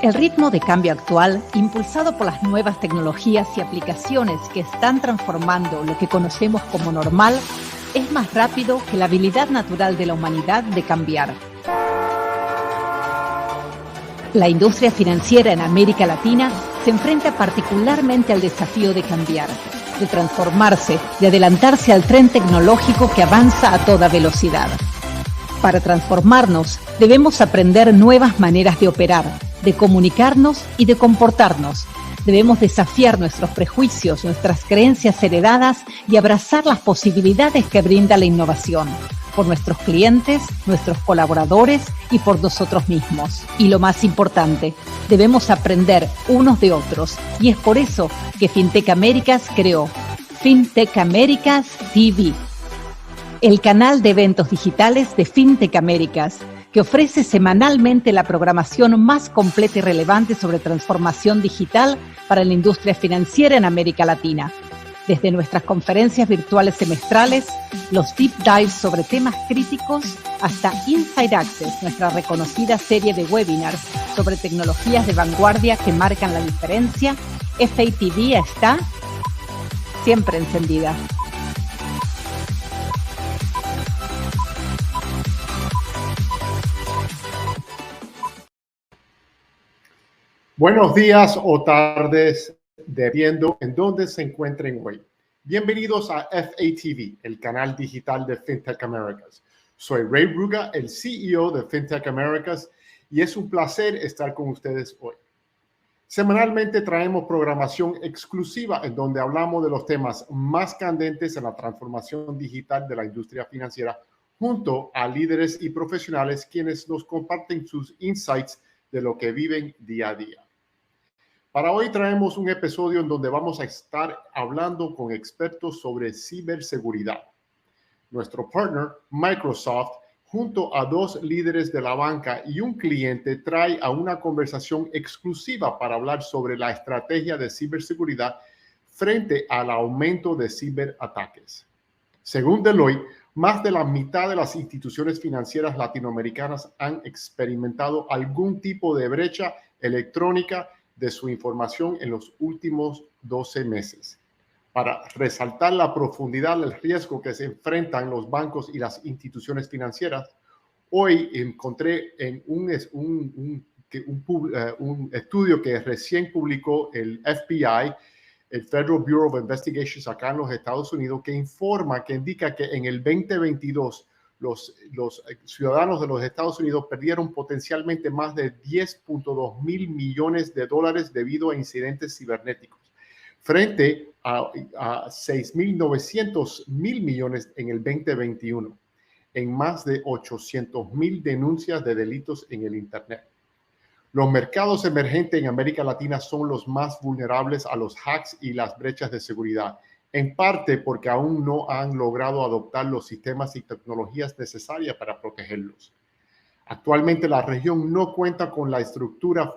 El ritmo de cambio actual, impulsado por las nuevas tecnologías y aplicaciones que están transformando lo que conocemos como normal, es más rápido que la habilidad natural de la humanidad de cambiar. La industria financiera en América Latina se enfrenta particularmente al desafío de cambiar, de transformarse, de adelantarse al tren tecnológico que avanza a toda velocidad. Para transformarnos, debemos aprender nuevas maneras de operar, de comunicarnos y de comportarnos. Debemos desafiar nuestros prejuicios, nuestras creencias heredadas y abrazar las posibilidades que brinda la innovación, por nuestros clientes, nuestros colaboradores y por nosotros mismos. Y lo más importante, debemos aprender unos de otros. Y es por eso que FinTech Américas creó FinTech Américas TV, el canal de eventos digitales de FinTech Américas, que ofrece semanalmente la programación más completa y relevante sobre transformación digital para la industria financiera en América Latina. Desde nuestras conferencias virtuales semestrales, los deep dives sobre temas críticos, hasta Inside Access, nuestra reconocida serie de webinars sobre tecnologías de vanguardia que marcan la diferencia, FATV está siempre encendida. Buenos días o tardes, dependiendo en dónde se encuentren hoy. Bienvenidos a FATV, el canal digital de FinTech Americas. Soy Ray Bruga, el CEO de FinTech Americas, y es un placer estar con ustedes hoy. Semanalmente traemos programación exclusiva en donde hablamos de los temas más candentes en la transformación digital de la industria financiera, junto a líderes y profesionales quienes nos comparten sus insights de lo que viven día a día. Para hoy traemos un episodio en donde vamos a estar hablando con expertos sobre ciberseguridad. Nuestro partner, Microsoft, junto a dos líderes de la banca y un cliente, trae a una conversación exclusiva para hablar sobre la estrategia de ciberseguridad frente al aumento de ciberataques. Según Deloitte, más de la mitad de las instituciones financieras latinoamericanas han experimentado algún tipo de brecha electrónica de su información en los últimos 12 meses. Para resaltar la profundidad del riesgo que se enfrentan los bancos y las instituciones financieras, hoy encontré en un estudio que recién publicó el FBI, el Federal Bureau of Investigations acá en los Estados Unidos, que indica que en el 2022 los ciudadanos de los Estados Unidos perdieron potencialmente más de 10.2 mil millones de dólares debido a incidentes cibernéticos, frente a 6.900 mil millones en el 2021, en más de 800 mil denuncias de delitos en el Internet. Los mercados emergentes en América Latina son los más vulnerables a los hacks y las brechas de seguridad, en parte porque aún no han logrado adoptar los sistemas y tecnologías necesarias para protegerlos. Actualmente la región no cuenta con la estructura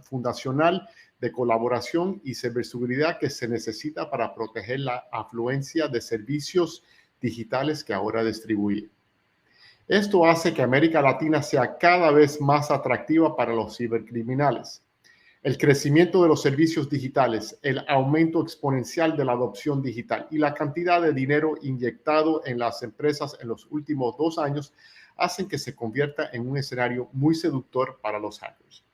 fundacional de colaboración y ciberseguridad que se necesita para proteger la afluencia de servicios digitales que ahora distribuye. Esto hace que América Latina sea cada vez más atractiva para los cibercriminales. El crecimiento de los servicios digitales, el aumento exponencial de la adopción digital y la cantidad de dinero inyectado en las empresas en los últimos 2 años hacen que se convierta en un escenario muy seductor para los hackers.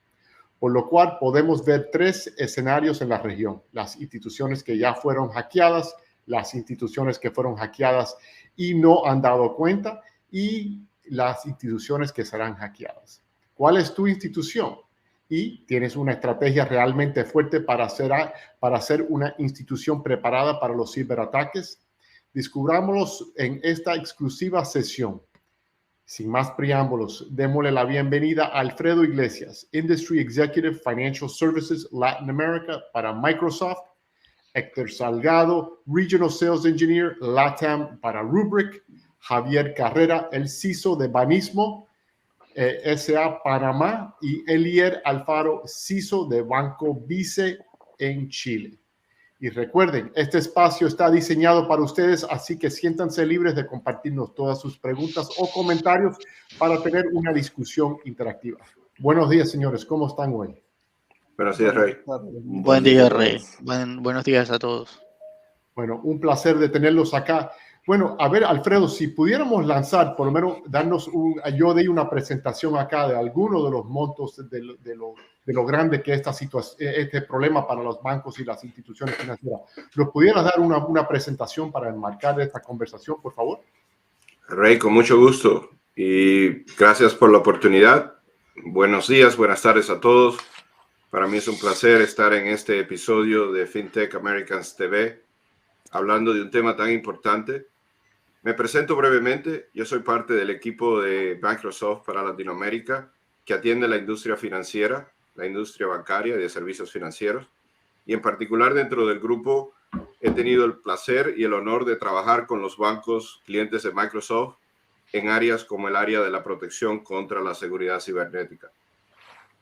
Por lo cual podemos ver 3 escenarios en la región: las instituciones que ya fueron hackeadas, las instituciones que fueron hackeadas y no han dado cuenta, y las instituciones que serán hackeadas. ¿Cuál es tu institución? Y tienes una estrategia realmente fuerte para ser una institución preparada para los ciberataques. Descubrámoslos en esta exclusiva sesión. Sin más preámbulos, démosle la bienvenida a Alfredo Iglesias, Industry Executive Financial Services Latin America para Microsoft; Héctor Salgado, Regional Sales Engineer LATAM para Rubrik; Javier Carrera, el CISO de Banismo S.A. Panamá; y Elier Alfaro, CISO de Banco Vice en Chile. Y recuerden, este espacio está diseñado para ustedes, así que siéntanse libres de compartirnos todas sus preguntas o comentarios para tener una discusión interactiva. Buenos días, señores. ¿Cómo están hoy? Buenos días, Rey. Buen día, Rey. Buenos días a todos. Bueno, un placer de tenerlos acá. Bueno, a ver, Alfredo, si pudiéramos lanzar, por lo menos darnos yo di una presentación acá de algunos de los montos de lo grande que es esta situación, este problema para los bancos y las instituciones financieras. ¿Nos pudieras dar una presentación para enmarcar esta conversación, por favor? Rey, con mucho gusto y gracias por la oportunidad. Buenos días, buenas tardes a todos. Para mí es un placer estar en este episodio de FinTech Americans TV, hablando de un tema tan importante. Me presento brevemente. Yo soy parte del equipo de Microsoft para Latinoamérica, que atiende la industria financiera, la industria bancaria y de servicios financieros. Y en particular dentro del grupo he tenido el placer y el honor de trabajar con los bancos clientes de Microsoft en áreas como el área de la protección contra la seguridad cibernética.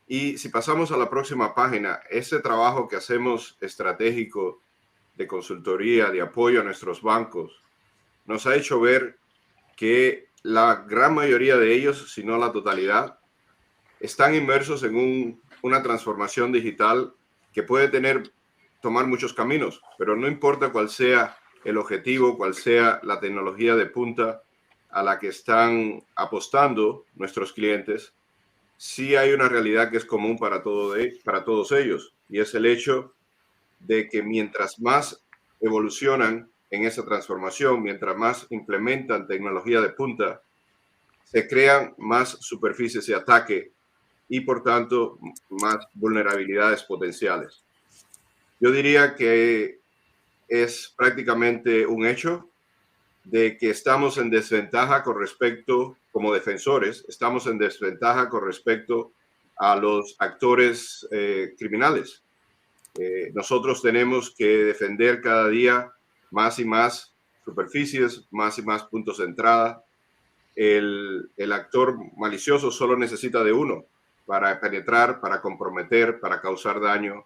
Y si pasamos a la próxima página, ese trabajo que hacemos estratégico de consultoría, de apoyo a nuestros bancos, nos ha hecho ver que la gran mayoría de ellos, si no la totalidad, están inmersos en una transformación digital que puede tomar muchos caminos, pero no importa cuál sea el objetivo, cuál sea la tecnología de punta a la que están apostando nuestros clientes, sí hay una realidad que es común para todos ellos, y es el hecho de que mientras más evolucionan en esa transformación, mientras más implementan tecnología de punta, se crean más superficies de ataque y por tanto más vulnerabilidades potenciales. Yo diría que es prácticamente un hecho de que estamos en desventaja con respecto, como defensores, estamos en desventaja con respecto a los actores criminales. Nosotros tenemos que defender cada día más y más superficies, más y más puntos de entrada. El actor malicioso solo necesita de uno para penetrar, para comprometer, para causar daño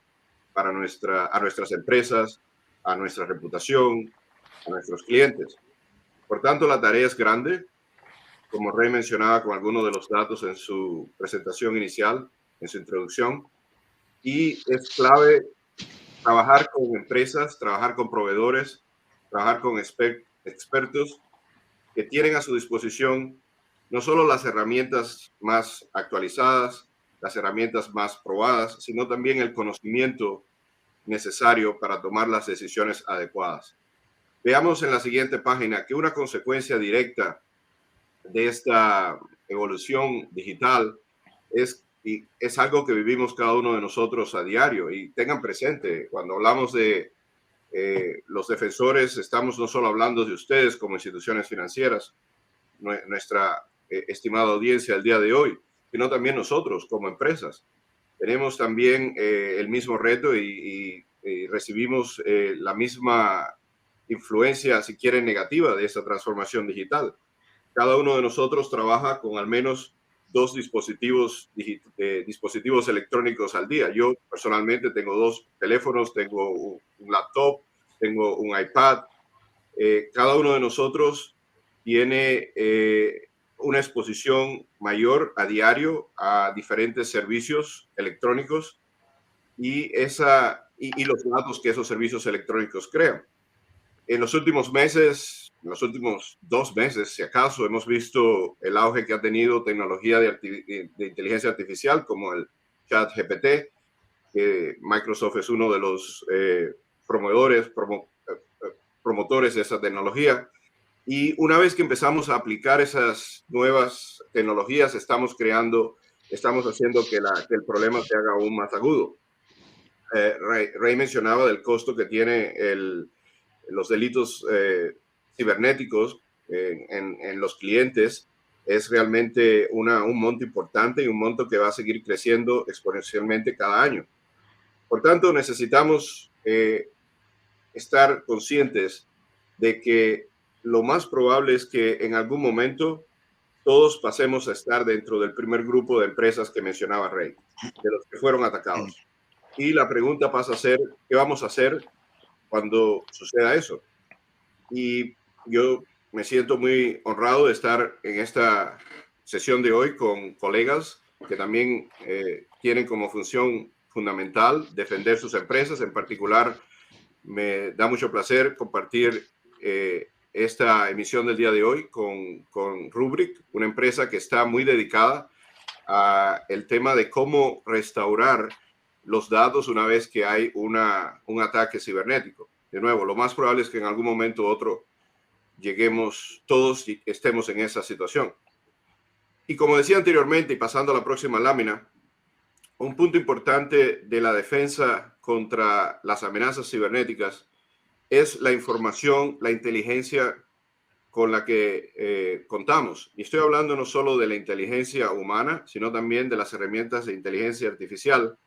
a nuestras empresas, a nuestra reputación, a nuestros clientes. Por tanto, la tarea es grande, como Rey mencionaba con algunos de los datos en su presentación inicial, en su introducción, y es clave trabajar con empresas, trabajar con proveedores, trabajar con expertos que tienen a su disposición no solo las herramientas más actualizadas, las herramientas más probadas, sino también el conocimiento necesario para tomar las decisiones adecuadas. Veamos en la siguiente página que una consecuencia directa de esta evolución digital es algo que vivimos cada uno de nosotros a diario. Y tengan presente, cuando hablamos de los defensores, estamos no solo hablando de ustedes como instituciones financieras, nuestra estimada audiencia el día de hoy, sino también nosotros como empresas. Tenemos también el mismo reto y recibimos la misma influencia, si quieren, negativa de esta transformación digital. Cada uno de nosotros trabaja con al menos 2 dispositivos electrónicos al día. Yo personalmente tengo 2 teléfonos, tengo un laptop, tengo un iPad. Cada uno de nosotros tiene una exposición mayor a diario a diferentes servicios electrónicos y los datos que esos servicios electrónicos crean. En los últimos meses, en los últimos 2 meses, si acaso, hemos visto el auge que ha tenido tecnología de inteligencia artificial como el ChatGPT. Microsoft es uno de los promotores de esa tecnología. Y una vez que empezamos a aplicar esas nuevas tecnologías, estamos haciendo que el problema se haga aún más agudo. Rey mencionaba del costo que tiene los delitos cibernéticos en los clientes. Es realmente un monto importante y un monto que va a seguir creciendo exponencialmente cada año. Por tanto, necesitamos estar conscientes de que lo más probable es que en algún momento todos pasemos a estar dentro del primer grupo de empresas que mencionaba Rey, de los que fueron atacados. Y la pregunta pasa a ser, ¿qué vamos a hacer cuando suceda eso? Y yo me siento muy honrado de estar en esta sesión de hoy con colegas que también tienen como función fundamental defender sus empresas. En particular, me da mucho placer compartir esta emisión del día de hoy con Rubrik, una empresa que está muy dedicada al tema de cómo restaurar los datos una vez que hay un ataque cibernético. De nuevo, lo más probable es que en algún momento u otro lleguemos todos y estemos en esa situación. Y como decía anteriormente, y pasando a la próxima lámina, un punto importante de la defensa contra las amenazas cibernéticas es la información, la inteligencia con la que contamos. Y estoy hablando no solo de la inteligencia humana, sino también de las herramientas de inteligencia artificial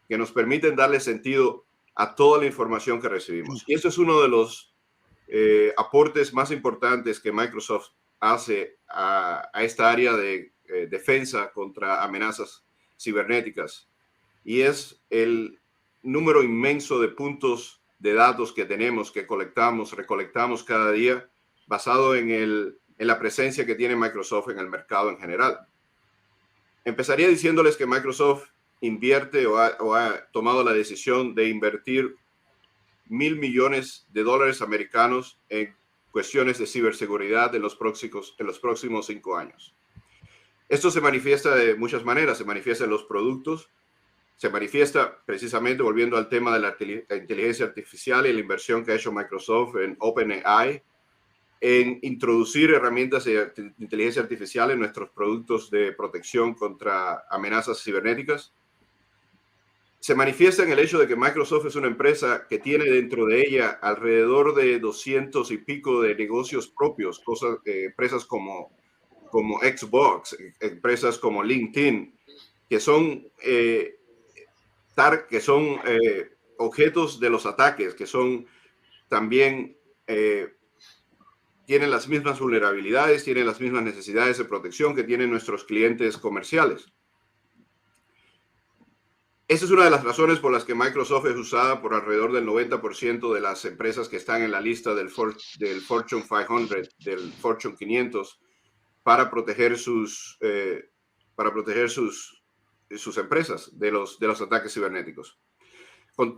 que nos permiten darle sentido a toda la información que recibimos. Y eso es uno de los aportes más importantes que Microsoft hace a esta área de defensa contra amenazas cibernéticas. Y es el número inmenso de puntos de datos que tenemos, que recolectamos cada día, basado en la presencia que tiene Microsoft en el mercado en general. Empezaría diciéndoles que Microsoft invierte o ha tomado la decisión de invertir $1,000 millones americanos en cuestiones de ciberseguridad en los próximos 5 años. Esto se manifiesta de muchas maneras. Se manifiesta en los productos, se manifiesta precisamente, volviendo al tema de la inteligencia artificial y la inversión que ha hecho Microsoft en OpenAI, en introducir herramientas de inteligencia artificial en nuestros productos de protección contra amenazas cibernéticas. Se manifiesta en el hecho de que Microsoft es una empresa que tiene dentro de ella alrededor de 200 y pico de negocios propios, empresas como Xbox, empresas como LinkedIn, que son objetos de los ataques, que son también tienen las mismas vulnerabilidades, tienen las mismas necesidades de protección que tienen nuestros clientes comerciales. Esa es una de las razones por las que Microsoft es usada por alrededor del 90% de las empresas que están en la lista del Fortune 500, del Fortune 500, para proteger sus empresas de los ataques cibernéticos.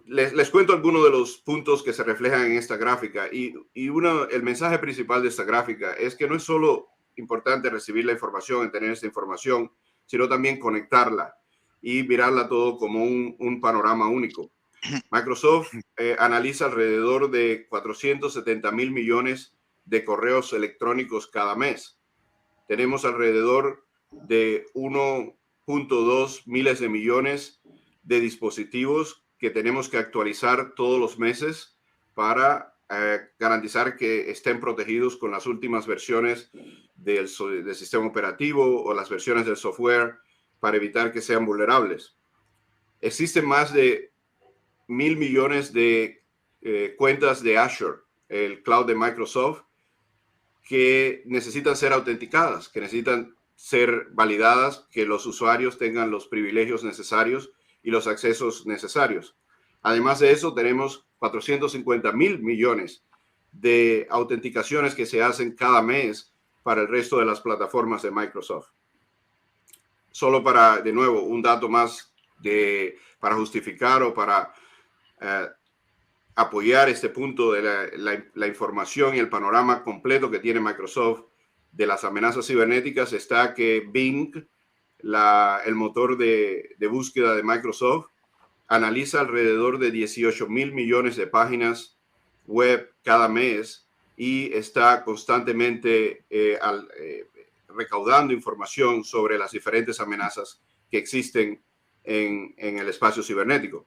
Les cuento algunos de los puntos que se reflejan en esta gráfica y el mensaje principal de esta gráfica es que no es solo importante recibir la información, tener esta información, sino también conectarla y mirarla todo como un panorama único. Microsoft analiza alrededor de 470,000 millones de correos electrónicos cada mes. Tenemos alrededor de 1.2 miles de millones de dispositivos que tenemos que actualizar todos los meses para garantizar que estén protegidos con las últimas versiones del sistema operativo o las versiones del software para evitar que sean vulnerables. Existen más de 1,000 millones de cuentas de Azure, el cloud de Microsoft, que necesitan ser autenticadas, que necesitan ser validadas, que los usuarios tengan los privilegios necesarios y los accesos necesarios. Además de eso, tenemos 450,000 millones de autenticaciones que se hacen cada mes para el resto de las plataformas de Microsoft. Solo para, de nuevo, un dato más para justificar o para apoyar este punto de la información y el panorama completo que tiene Microsoft de las amenazas cibernéticas, está que Bing, el motor de búsqueda de Microsoft, analiza alrededor de 18,000 millones de páginas web cada mes y está constantemente recaudando información sobre las diferentes amenazas que existen en el espacio cibernético.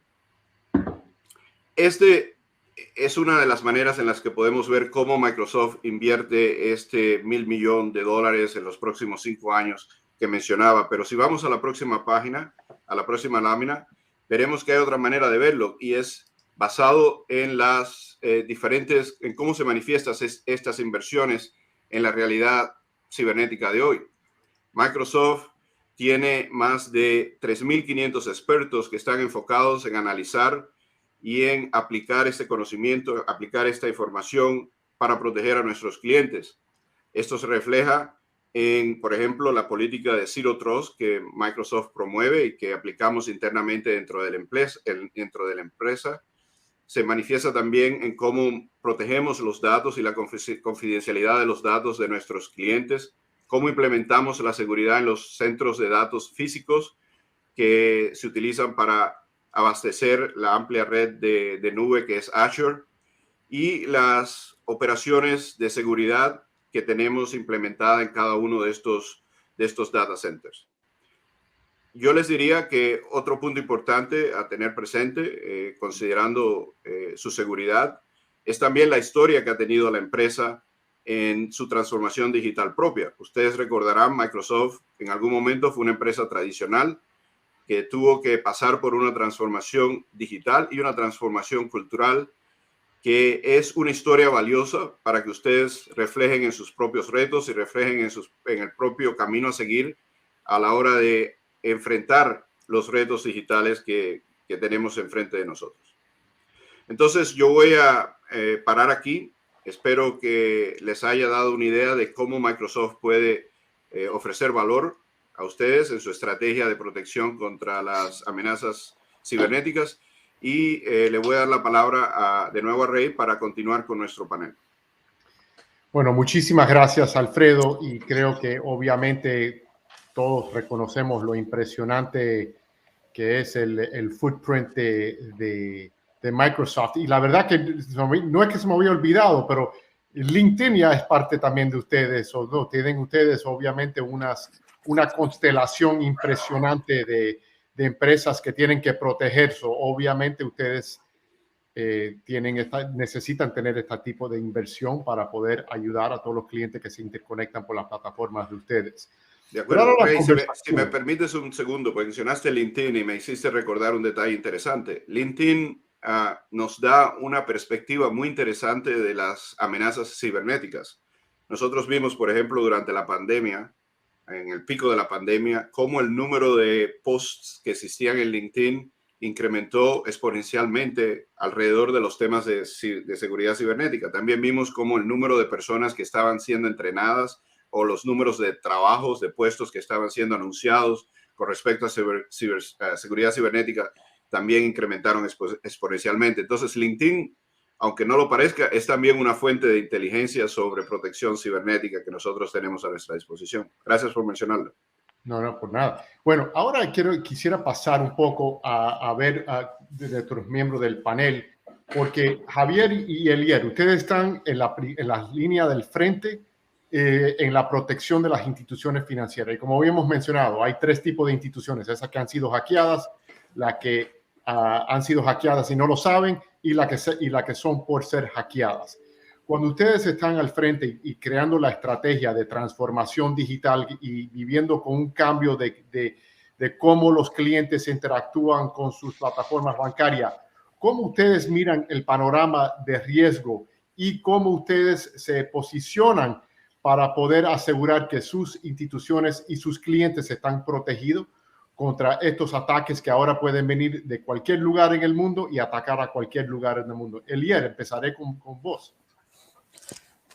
Es una de las maneras en las que podemos ver cómo Microsoft invierte este $1,000 millones en los próximos 5 años que mencionaba. Pero si vamos a la próxima página, a la próxima lámina, veremos que hay otra manera de verlo y es basado en las en cómo se manifiestan estas inversiones en la realidad cibernética de hoy. Microsoft tiene más de 3,500 expertos que están enfocados en analizar y en aplicar este conocimiento, aplicar esta información para proteger a nuestros clientes. Esto se refleja en, por ejemplo, la política de Zero Trust que Microsoft promueve y que aplicamos internamente dentro de la empresa. Se manifiesta también en cómo protegemos los datos y la confidencialidad de los datos de nuestros clientes, cómo implementamos la seguridad en los centros de datos físicos que se utilizan para abastecer la amplia red de nube que es Azure, y las operaciones de seguridad que tenemos implementada en cada uno de estos data centers. Yo les diría que otro punto importante a tener presente, considerando su seguridad, es también la historia que ha tenido la empresa en su transformación digital propia. Ustedes recordarán, Microsoft en algún momento fue una empresa tradicional que tuvo que pasar por una transformación digital y una transformación cultural, que es una historia valiosa para que ustedes reflejen en sus propios retos y reflejen en el propio camino a seguir a la hora de enfrentar los retos digitales que tenemos enfrente de nosotros. Entonces, yo voy a parar aquí. Espero que les haya dado una idea de cómo Microsoft puede ofrecer valor a ustedes en su estrategia de protección contra las amenazas cibernéticas. Y le voy a dar la palabra de nuevo a Rey para continuar con nuestro panel. Bueno, muchísimas gracias, Alfredo, y creo que obviamente todos reconocemos lo impresionante que es el footprint de Microsoft. Y la verdad que no es que se me había olvidado, pero LinkedIn ya es parte también de ustedes, o no, tienen ustedes obviamente una constelación impresionante de empresas que tienen que protegerse. Obviamente ustedes necesitan tener este tipo de inversión para poder ayudar a todos los clientes que se interconectan por las plataformas de ustedes. De acuerdo, Rey, si me permites un segundo, porque mencionaste LinkedIn y me hiciste recordar un detalle interesante. LinkedIn nos da una perspectiva muy interesante de las amenazas cibernéticas. Nosotros vimos, por ejemplo, durante la pandemia, en el pico de la pandemia, cómo el número de posts que existían en LinkedIn incrementó exponencialmente alrededor de los temas de seguridad cibernética. También vimos cómo el número de personas que estaban siendo entrenadas o los números de trabajos, de puestos que estaban siendo anunciados con respecto a seguridad cibernética también incrementaron exponencialmente. Entonces, LinkedIn, aunque no lo parezca, es también una fuente de inteligencia sobre protección cibernética que nosotros tenemos a nuestra disposición. Gracias por mencionarlo. No, por nada. Bueno, ahora quisiera pasar un poco a ver de nuestros miembros del panel, porque Javier y Elier, ustedes están en la línea del frente en la protección de las instituciones financieras. Y como habíamos mencionado, hay tres tipos de instituciones: esas que han sido hackeadas, las que han sido hackeadas y no lo saben, y la que son por ser hackeadas. Cuando ustedes están al frente y creando la estrategia de transformación digital y viviendo con un cambio de cómo los clientes interactúan con sus plataformas bancarias, ¿cómo ustedes miran el panorama de riesgo y cómo ustedes se posicionan para poder asegurar que sus instituciones y sus clientes están protegidos contra estos ataques que ahora pueden venir de cualquier lugar en el mundo y atacar a cualquier lugar en el mundo? Elier, empezaré con vos.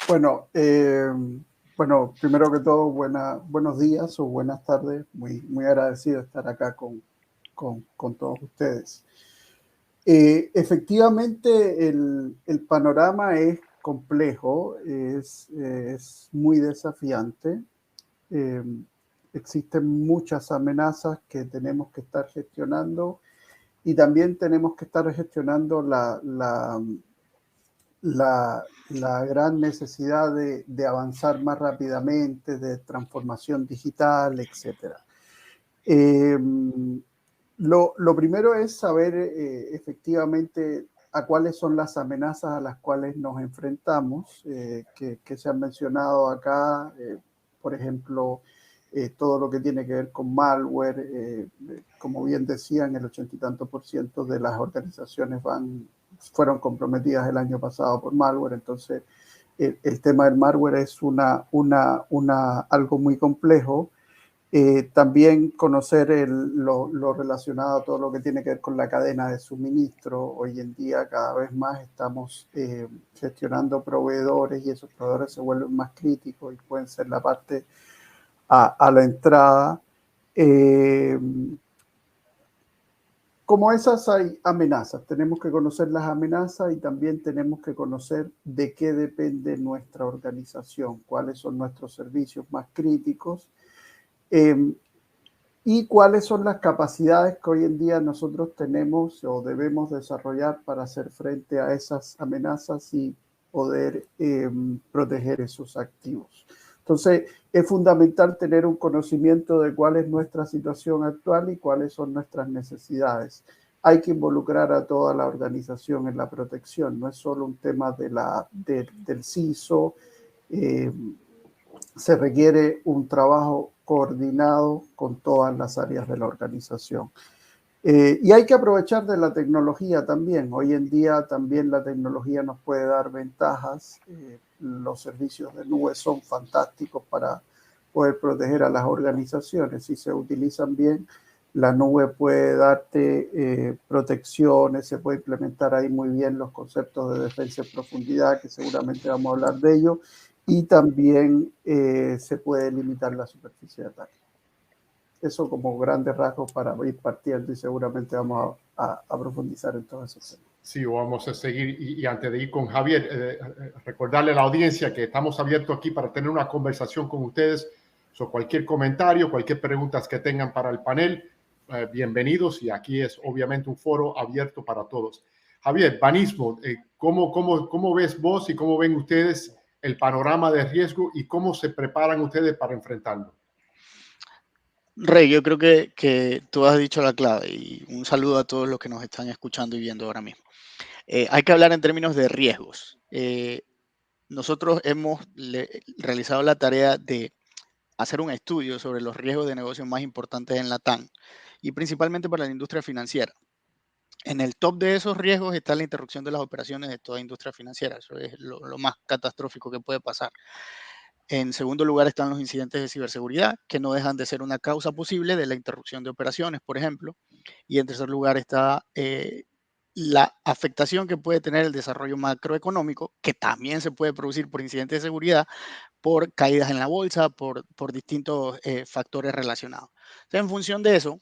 Bueno, primero que todo, buenos días o buenas tardes. Muy agradecido de estar acá con todos ustedes. Efectivamente, el panorama es complejo, es muy desafiante. Existen muchas amenazas que tenemos que estar gestionando, y también tenemos que estar gestionando la gran necesidad de avanzar más rápidamente, de transformación digital, etc. Lo primero es saber efectivamente a cuáles son las amenazas a las cuales nos enfrentamos, que se han mencionado acá, por ejemplo, todo lo que tiene que ver con malware. Como bien decían, el 80 y tanto % de las organizaciones fueron comprometidas el año pasado por malware. Entonces, el tema del malware es algo muy complejo. También conocer lo relacionado a todo lo que tiene que ver con la cadena de suministro. Hoy en día cada vez más estamos gestionando proveedores, y esos proveedores se vuelven más críticos y pueden ser la parte a la entrada. Como esas hay amenazas, tenemos que conocer las amenazas y también tenemos que conocer de qué depende nuestra organización, cuáles son nuestros servicios más críticos y cuáles son las capacidades que hoy en día nosotros tenemos o debemos desarrollar para hacer frente a esas amenazas y poder proteger esos activos. Entonces, es fundamental tener un conocimiento de cuál es nuestra situación actual y cuáles son nuestras necesidades. Hay que involucrar a toda la organización en la protección, no es solo un tema del CISO, se requiere un trabajo coordinado con todas las áreas de la organización. Y hay que aprovechar de la tecnología también. Hoy en día también la tecnología nos puede dar ventajas. Los servicios de nube son fantásticos para poder proteger a las organizaciones. Si se utilizan bien, la nube puede darte protecciones, se puede implementar ahí muy bien los conceptos de defensa en profundidad, que seguramente vamos a hablar de ello, y también se puede limitar la superficie de ataque. Eso como grandes rasgos para ir partiendo y seguramente vamos a profundizar en todo eso. Sí, vamos a seguir y antes de ir con Javier, recordarle a la audiencia que estamos abiertos aquí para tener una conversación con ustedes sobre cualquier comentario, cualquier pregunta que tengan para el panel, bienvenidos y aquí es obviamente un foro abierto para todos. Javier, Banismo, ¿cómo ves vos y cómo ven ustedes el panorama de riesgo y cómo se preparan ustedes para enfrentarlo? Rey, yo creo que tú has dicho la clave y un saludo a todos los que nos están escuchando y viendo ahora mismo. Hay que hablar en términos de riesgos. Nosotros hemos realizado la tarea de hacer un estudio sobre los riesgos de negocios más importantes en la TAM y principalmente para la industria financiera. En el top de esos riesgos está la interrupción de las operaciones de toda industria financiera. Eso es lo más catastrófico que puede pasar. En segundo lugar están los incidentes de ciberseguridad, que no dejan de ser una causa posible de la interrupción de operaciones, por ejemplo. Y en tercer lugar está la afectación que puede tener el desarrollo macroeconómico, que también se puede producir por incidentes de seguridad, por caídas en la bolsa, por distintos factores relacionados. Entonces, en función de eso,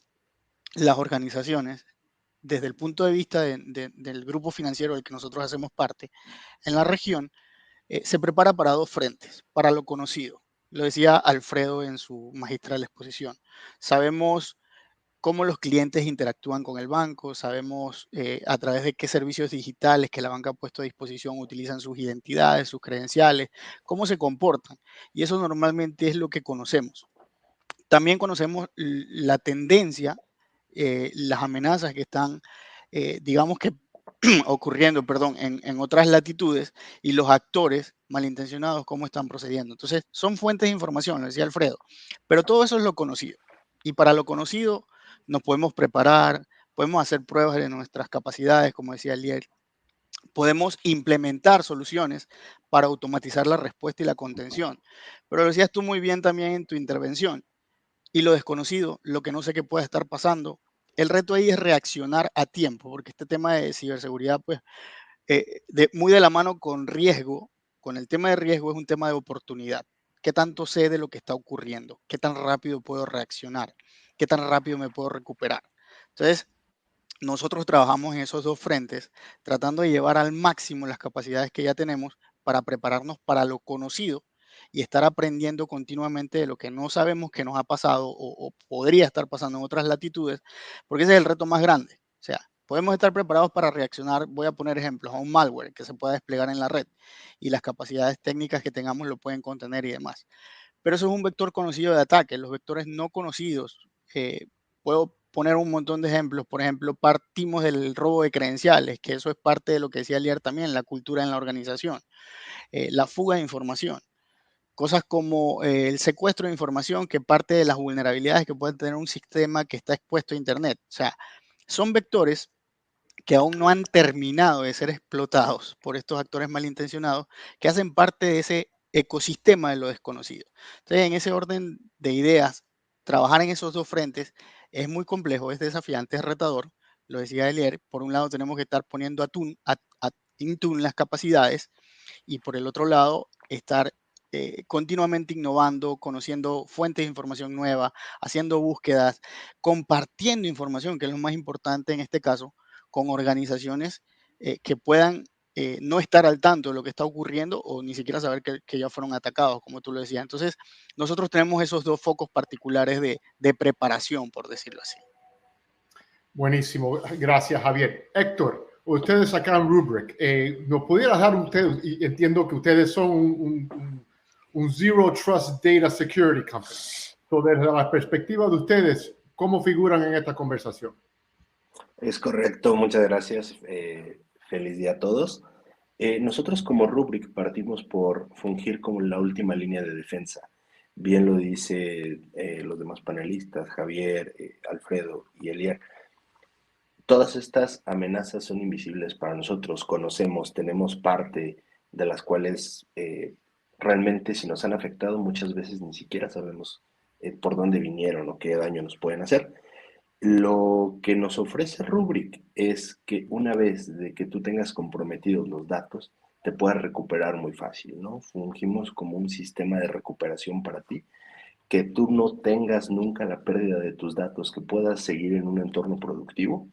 las organizaciones, desde el punto de vista del grupo financiero del que nosotros hacemos parte, en la región, se prepara para dos frentes, para lo conocido. Lo decía Alfredo en su magistral exposición. Sabemos cómo los clientes interactúan con el banco, sabemos a través de qué servicios digitales que la banca ha puesto a disposición utilizan sus identidades, sus credenciales, cómo se comportan. Y eso normalmente es lo que conocemos. También conocemos la tendencia, las amenazas que están, digamos que ocurriendo, perdón, en otras latitudes y los actores malintencionados cómo están procediendo. Entonces, son fuentes de información, lo decía Alfredo, pero todo eso es lo conocido. Y para lo conocido nos podemos preparar, podemos hacer pruebas de nuestras capacidades, como decía Eliel, podemos implementar soluciones para automatizar la respuesta y la contención. Pero lo decías tú muy bien también en tu intervención. Y lo desconocido, lo que no sé qué pueda estar pasando, el reto ahí es reaccionar a tiempo, porque este tema de ciberseguridad, pues, muy de la mano con riesgo, con el tema de riesgo es un tema de oportunidad. ¿Qué tanto sé de lo que está ocurriendo? ¿Qué tan rápido puedo reaccionar? ¿Qué tan rápido me puedo recuperar? Entonces, nosotros trabajamos en esos dos frentes, tratando de llevar al máximo las capacidades que ya tenemos para prepararnos para lo conocido y estar aprendiendo continuamente de lo que no sabemos que nos ha pasado o podría estar pasando en otras latitudes, porque ese es el reto más grande. O sea, podemos estar preparados para reaccionar, voy a poner ejemplos, a un malware que se pueda desplegar en la red y las capacidades técnicas que tengamos lo pueden contener y demás. Pero eso es un vector conocido de ataque. Los vectores no conocidos, puedo poner un montón de ejemplos. Por ejemplo, partimos del robo de credenciales, que eso es parte de lo que decía Lier también, la cultura en la organización. La fuga de información. Cosas como el secuestro de información, que parte de las vulnerabilidades que puede tener un sistema que está expuesto a Internet. O sea, son vectores que aún no han terminado de ser explotados por estos actores malintencionados que hacen parte de ese ecosistema de lo desconocido. Entonces, en ese orden de ideas, trabajar en esos dos frentes es muy complejo, es desafiante, es retador. Lo decía Elier, por un lado tenemos que estar poniendo in tune las capacidades y por el otro lado estar continuamente innovando, conociendo fuentes de información nueva, haciendo búsquedas, compartiendo información, que es lo más importante en este caso, con organizaciones que puedan no estar al tanto de lo que está ocurriendo o ni siquiera saber que ya fueron atacados, como tú lo decías. Entonces, nosotros tenemos esos dos focos particulares de preparación, por decirlo así. Buenísimo, gracias Javier. Héctor, ustedes acá en Rubrik, ¿nos pudieras dar ustedes, y entiendo que ustedes son un Zero Trust Data Security Company, so desde la perspectiva de ustedes, ¿cómo figuran en esta conversación? Es correcto, muchas gracias. Feliz día a todos. Nosotros como Rubrik partimos por fungir como la última línea de defensa. Bien lo dice los demás panelistas, Javier, Alfredo y Elia. Todas estas amenazas son invisibles para nosotros, conocemos, tenemos parte de las cuales realmente si nos han afectado muchas veces ni siquiera sabemos por dónde vinieron o qué daño nos pueden hacer. Lo que nos ofrece Rubrik es que una vez de que tú tengas comprometidos los datos, te puedas recuperar muy fácil, ¿no? Fungimos como un sistema de recuperación para ti, que tú no tengas nunca la pérdida de tus datos, que puedas seguir en un entorno productivo.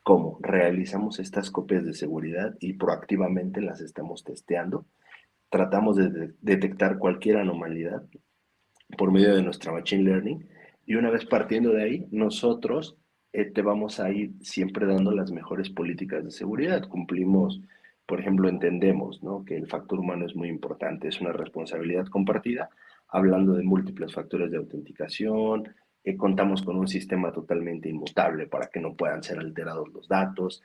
¿Cómo? Realizamos estas copias de seguridad y proactivamente las estamos testeando. Tratamos de detectar cualquier anomalía por medio de nuestra Machine Learning y una vez partiendo de ahí, nosotros te vamos a ir siempre dando las mejores políticas de seguridad. Cumplimos, por ejemplo, entendemos, ¿no?, que el factor humano es muy importante, es una responsabilidad compartida, hablando de múltiples factores de autenticación, contamos con un sistema totalmente inmutable para que no puedan ser alterados los datos,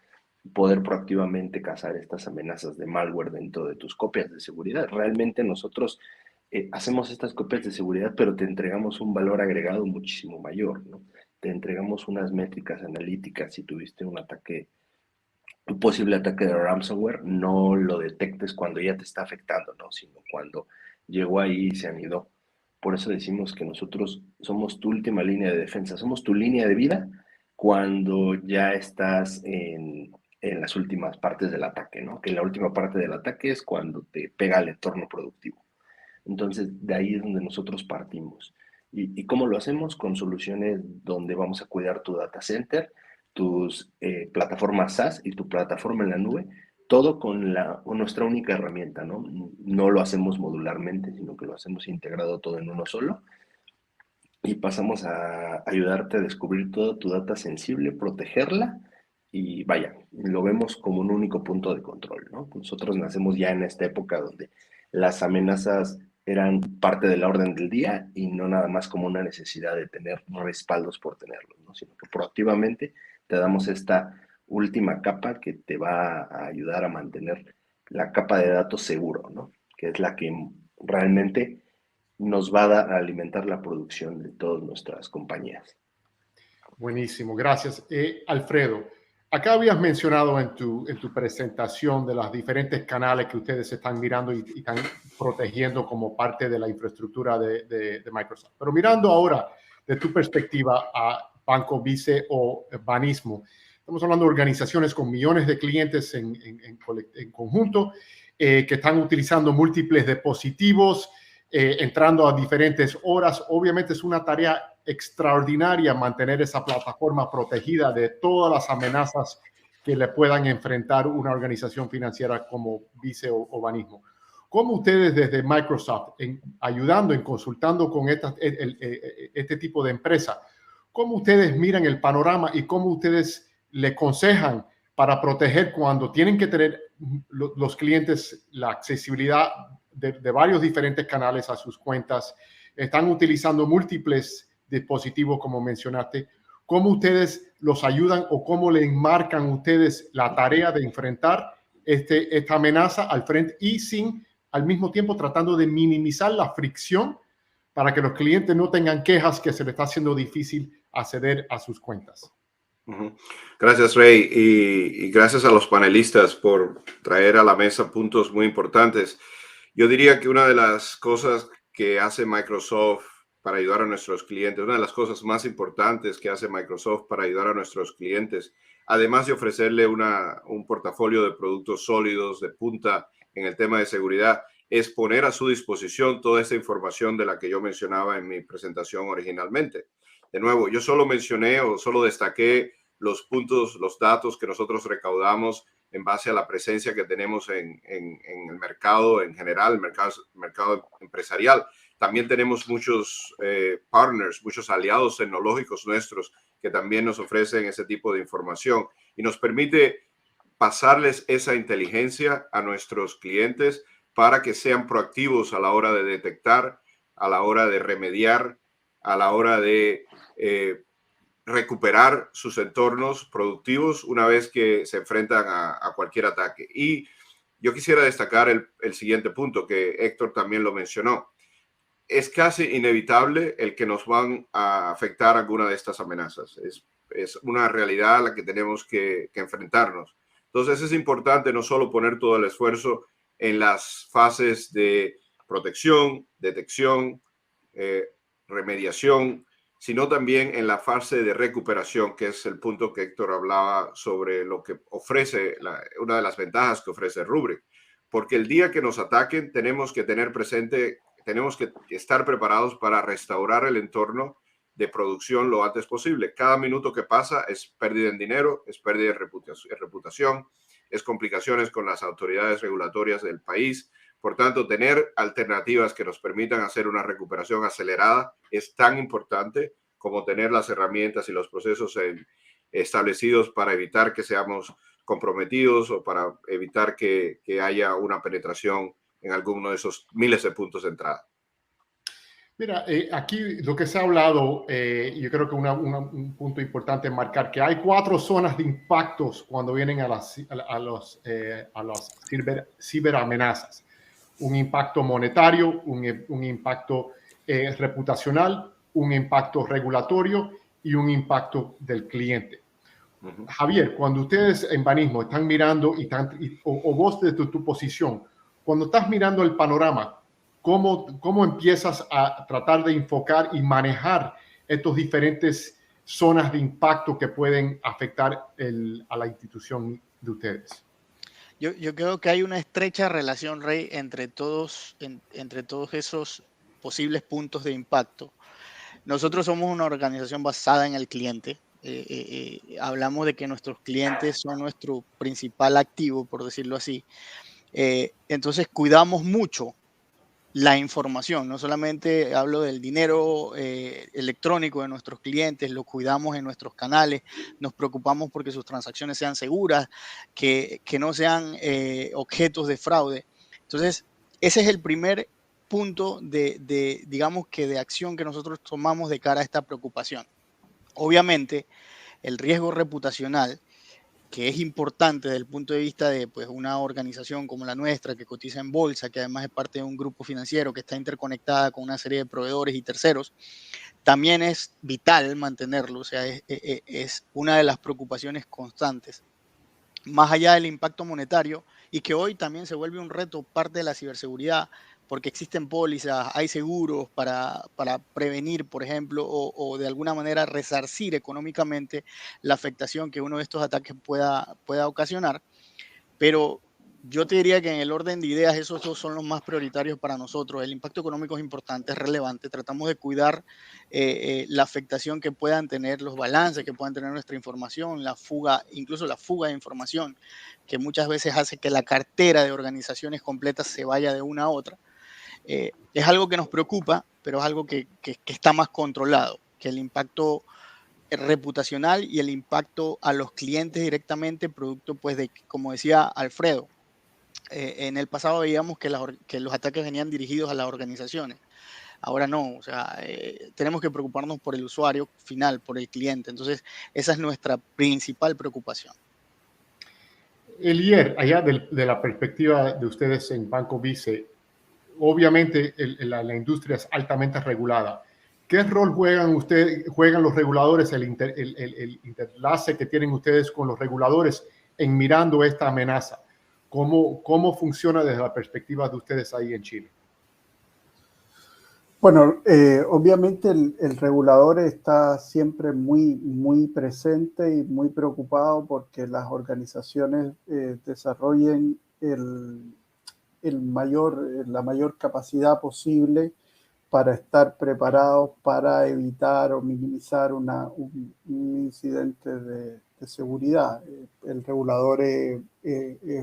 poder proactivamente cazar estas amenazas de malware dentro de tus copias de seguridad. Realmente nosotros hacemos estas copias de seguridad, pero te entregamos un valor agregado muchísimo mayor, ¿no? Te entregamos unas métricas analíticas. Si tuviste un ataque, un posible ataque de ransomware, no lo detectes cuando ya te está afectando, ¿no?, sino cuando llegó ahí y se anidó. Por eso decimos que nosotros somos tu última línea de defensa, somos tu línea de vida cuando ya estás en las últimas partes del ataque, ¿no? Que la última parte del ataque es cuando te pega el entorno productivo. Entonces, de ahí es donde nosotros partimos. ¿Y cómo lo hacemos? Con soluciones donde vamos a cuidar tu data center, tus plataformas SaaS y tu plataforma en la nube, todo con nuestra única herramienta, ¿no? No lo hacemos modularmente, sino que lo hacemos integrado todo en uno solo. Y pasamos a ayudarte a descubrir toda tu data sensible, protegerla y vaya, lo vemos como un único punto de control, ¿no? Nosotros nacemos ya en esta época donde las amenazas eran parte de la orden del día y no nada más como una necesidad de tener respaldos por tenerlos, ¿no?, sino que proactivamente te damos esta última capa que te va a ayudar a mantener la capa de datos seguro, ¿no?, que es la que realmente nos va a alimentar la producción de todas nuestras compañías. Buenísimo, gracias. Alfredo, acá habías mencionado en tu presentación de los diferentes canales que ustedes están mirando y están protegiendo como parte de la infraestructura de Microsoft. Pero mirando ahora de tu perspectiva a Banco Vice o Banismo, estamos hablando de organizaciones con millones de clientes en conjunto que están utilizando múltiples dispositivos, entrando a diferentes horas. Obviamente es una tarea extraordinaria mantener esa plataforma protegida de todas las amenazas que le puedan enfrentar una organización financiera como Vice o Banismo. ¿Cómo ustedes desde Microsoft, ayudando, consultando con este tipo de empresa, cómo ustedes miran el panorama y cómo ustedes le aconsejan para proteger cuando tienen que tener los clientes la accesibilidad de varios diferentes canales a sus cuentas, están utilizando múltiples dispositivos como mencionaste? ¿Cómo ustedes los ayudan o cómo le enmarcan ustedes la tarea de enfrentar esta amenaza al frente y al mismo tiempo tratando de minimizar la fricción para que los clientes no tengan quejas que se les está haciendo difícil acceder a sus cuentas? Gracias, Ray, y gracias a los panelistas por traer a la mesa puntos muy importantes. Yo diría que una de las cosas que hace Microsoft para ayudar a nuestros clientes, una de las cosas más importantes que hace Microsoft para ayudar a nuestros clientes, además de ofrecerle un portafolio de productos sólidos de punta en el tema de seguridad, es poner a su disposición toda esta información de la que yo mencionaba en mi presentación originalmente. De nuevo, yo solo mencioné o solo destaqué los puntos, los datos que nosotros recaudamos en base a la presencia que tenemos en el mercado en general, mercado empresarial. También tenemos muchos partners, muchos aliados tecnológicos nuestros que también nos ofrecen ese tipo de información y nos permite pasarles esa inteligencia a nuestros clientes para que sean proactivos a la hora de detectar, a la hora de remediar, a la hora de recuperar sus entornos productivos una vez que se enfrentan a cualquier ataque. Y yo quisiera destacar el siguiente punto que Héctor también lo mencionó. Es casi inevitable el que nos van a afectar alguna de estas amenazas. Es una realidad a la que tenemos que enfrentarnos. Entonces es importante no solo poner todo el esfuerzo en las fases de protección, detección, remediación, sino también en la fase de recuperación, que es el punto que Héctor hablaba sobre lo que ofrece, una de las ventajas que ofrece Rubrik. Porque el día que nos ataquen tenemos que tener presente, tenemos que estar preparados para restaurar el entorno de producción lo antes posible. Cada minuto que pasa es pérdida en dinero, es pérdida de reputación, es complicaciones con las autoridades regulatorias del país. Por tanto, tener alternativas que nos permitan hacer una recuperación acelerada es tan importante como tener las herramientas y los procesos establecidos para evitar que seamos comprometidos o para evitar que haya una penetración en alguno de esos miles de puntos de entrada. Mira, aquí lo que se ha hablado, yo creo que un punto importante es marcar que hay 4 zonas de impactos cuando vienen a las ciberamenazas. Un impacto monetario, un impacto reputacional, un impacto regulatorio y un impacto del cliente. Javier, cuando ustedes en Banismo están mirando o vos desde tu posición, cuando estás mirando el panorama, ¿cómo empiezas a tratar de enfocar y manejar estos diferentes zonas de impacto que pueden afectar a la institución de ustedes? Yo creo que hay una estrecha relación, Rey, entre todos esos posibles puntos de impacto. Nosotros somos una organización basada en el cliente. Hablamos de que nuestros clientes son nuestro principal activo, por decirlo así. Entonces cuidamos mucho la información. No solamente hablo del dinero electrónico de nuestros clientes, lo cuidamos en nuestros canales, nos preocupamos porque sus transacciones sean seguras, que no sean objetos de fraude. Entonces, ese es el primer punto digamos que de acción que nosotros tomamos de cara a esta preocupación. Obviamente, el riesgo reputacional, que es importante desde el punto de vista de pues, una organización como la nuestra, que cotiza en bolsa, que además es parte de un grupo financiero que está interconectada con una serie de proveedores y terceros, también es vital mantenerlo, o sea, es una de las preocupaciones constantes. Más allá del impacto monetario, y que hoy también se vuelve un reto, parte de la ciberseguridad, porque existen pólizas, hay seguros para prevenir, por ejemplo, o de alguna manera resarcir económicamente la afectación que uno de estos ataques pueda ocasionar. Pero yo te diría que en el orden de ideas esos dos son los más prioritarios para nosotros. El impacto económico es importante, es relevante. Tratamos de cuidar la afectación que puedan tener, los balances que puedan tener nuestra información, la fuga, incluso la fuga de información, que muchas veces hace que la cartera de organizaciones completas se vaya de una a otra. Es algo que nos preocupa, pero es algo que está más controlado, que el impacto reputacional y el impacto a los clientes directamente, producto pues de, como decía Alfredo, en el pasado veíamos que los ataques venían dirigidos a las organizaciones. Ahora no, o sea, tenemos que preocuparnos por el usuario final, por el cliente. Entonces, esa es nuestra principal preocupación. Elier, allá de la perspectiva de ustedes en Banco Vice, obviamente la industria es altamente regulada. ¿Qué rol juegan los reguladores, el interlace que tienen ustedes con los reguladores en mirando esta amenaza? ¿Cómo funciona desde la perspectiva de ustedes ahí en Chile? Bueno, obviamente el regulador está siempre muy presente y muy preocupado porque las organizaciones desarrollen la mayor capacidad posible para estar preparados para evitar o minimizar un incidente de seguridad. El regulador es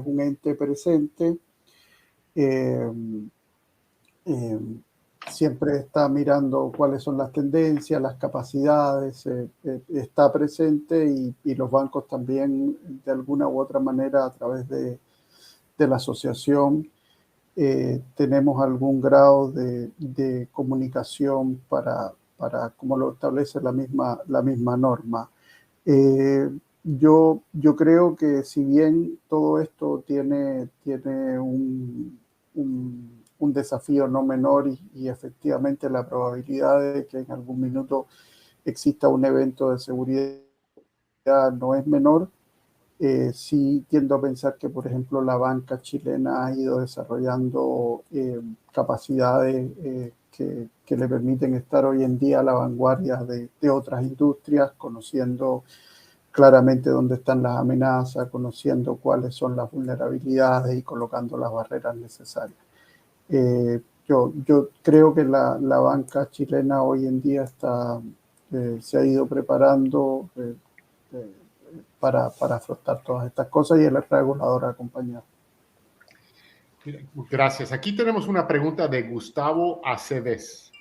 un ente presente, siempre está mirando cuáles son las tendencias, las capacidades, está presente y los bancos también de alguna u otra manera a través de la asociación tenemos algún grado de comunicación para como lo establece la misma norma. Yo creo que si bien todo esto tiene un desafío no menor y efectivamente la probabilidad de que en algún minuto exista un evento de seguridad no es menor, sí tiendo a pensar que, por ejemplo, la banca chilena ha ido desarrollando capacidades que le permiten estar hoy en día a la vanguardia de otras industrias, conociendo claramente dónde están las amenazas, conociendo cuáles son las vulnerabilidades y colocando las barreras necesarias. Yo creo que la banca chilena hoy en día se ha ido preparando para afrontar todas estas cosas y el regulador acompañado. Gracias. Aquí tenemos una pregunta de Gustavo Aceves.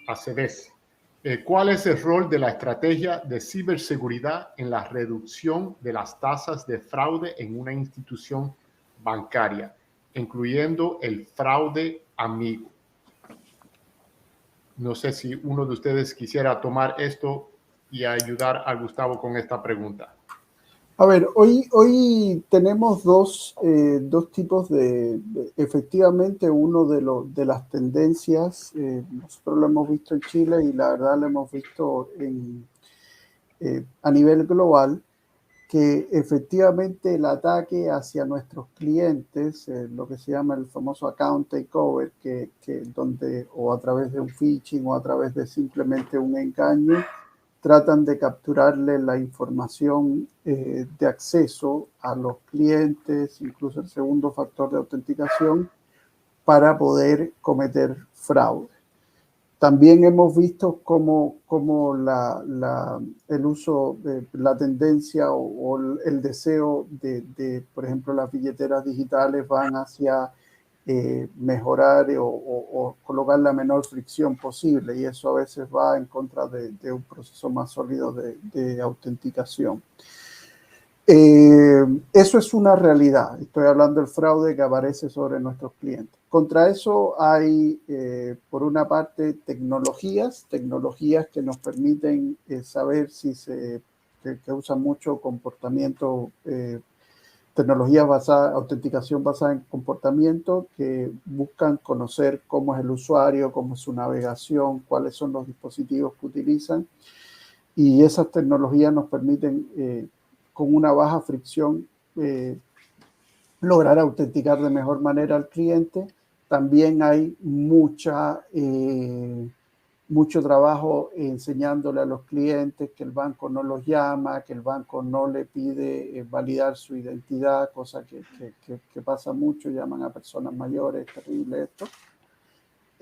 ¿Cuál es el rol de la estrategia de ciberseguridad en la reducción de las tasas de fraude en una institución bancaria, incluyendo el fraude amigo? No sé si uno de ustedes quisiera tomar esto y ayudar a Gustavo con esta pregunta. A ver, hoy tenemos dos tipos efectivamente, uno de las tendencias, nosotros lo hemos visto en Chile y la verdad lo hemos visto a nivel global, que efectivamente el ataque hacia nuestros clientes, lo que se llama el famoso account takeover, o a través de un phishing o a través de simplemente un engaño, tratan de capturarle la información de acceso a los clientes, incluso el segundo factor de autenticación, para poder cometer fraude. También hemos visto cómo el uso, la tendencia o el deseo de, por ejemplo, las billeteras digitales van hacia mejorar o colocar la menor fricción posible, y eso a veces va en contra de un proceso más sólido de autenticación. Eso es una realidad. Estoy hablando del fraude que aparece sobre nuestros clientes. Contra eso hay, por una parte, tecnologías que nos permiten saber que usan mucho comportamiento, tecnologías autenticación basada en comportamiento, que buscan conocer cómo es el usuario, cómo es su navegación, cuáles son los dispositivos que utilizan. Y esas tecnologías nos permiten, con una baja fricción, lograr autenticar de mejor manera al cliente. También hay mucho trabajo enseñándole a los clientes que el banco no los llama, que el banco no le pide validar su identidad, cosa que pasa mucho, llaman a personas mayores, es terrible esto.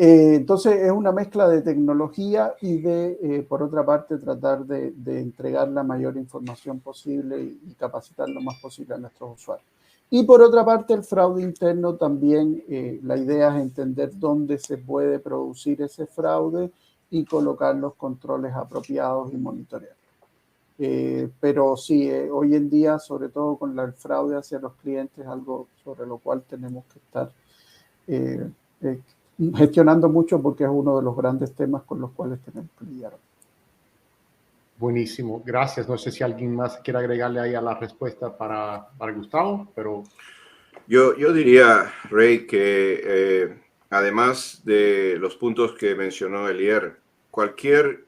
Entonces es una mezcla de tecnología y por otra parte, tratar de entregar la mayor información posible y capacitar lo más posible a nuestros usuarios. Y por otra parte, el fraude interno también, la idea es entender dónde se puede producir ese fraude y colocar los controles apropiados y monitorear. Pero sí, hoy en día, sobre todo con el fraude hacia los clientes, algo sobre lo cual tenemos que estar gestionando mucho, porque es uno de los grandes temas con los cuales tenemos que lidiar. Buenísimo, gracias. No sé si alguien más quiere agregarle ahí a la respuesta para Gustavo, pero... Yo diría, Ray, que además de los puntos que mencionó Elier, cualquier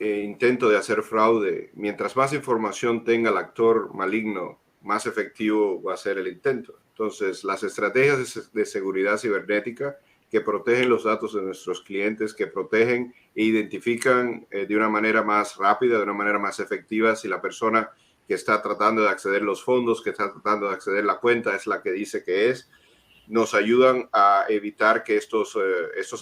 intento de hacer fraude, mientras más información tenga el actor maligno, más efectivo va a ser el intento. Entonces, las estrategias de seguridad cibernética que protegen los datos de nuestros clientes, que protegen e identifican de una manera más rápida, de una manera más efectiva, si la persona que está tratando de acceder a los fondos, que está tratando de acceder a la cuenta, es la que dice que es, nos ayudan a evitar que estos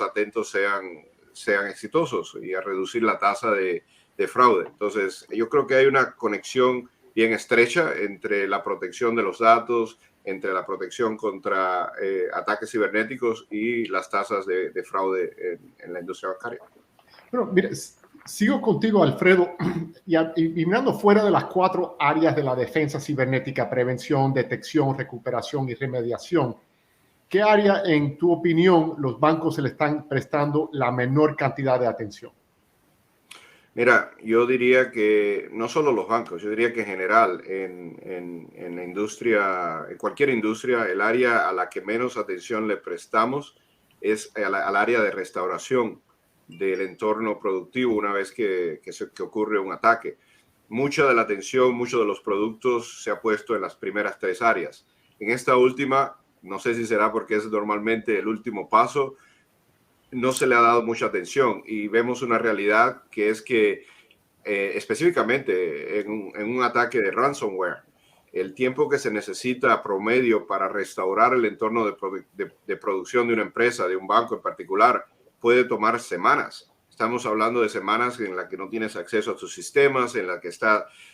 atentos sean exitosos y a reducir la tasa de fraude. Entonces, yo creo que hay una conexión bien estrecha entre la protección de los datos, entre la protección contra ataques cibernéticos y las tasas de fraude en la industria bancaria. Bueno, mire, sigo contigo, Alfredo, y mirando fuera de las 4 áreas de la defensa cibernética: prevención, detección, recuperación y remediación. ¿Qué área, en tu opinión, los bancos se le están prestando la menor cantidad de atención? Mira, yo diría que no solo los bancos, yo diría que en general, en la industria, en cualquier industria, el área a la que menos atención le prestamos es al área de restauración del entorno productivo una vez que ocurre un ataque. Mucha de la atención, muchos de los productos se ha puesto en las primeras 3 áreas. En esta última, no sé si será porque es normalmente el último paso, no se le ha dado mucha atención y vemos una realidad que es que específicamente en un ataque de ransomware, el tiempo que se necesita promedio para restaurar el entorno de producción de una empresa, de un banco en particular, puede tomar semanas. Estamos hablando de semanas en las que no tienes acceso a tus sistemas, en las que se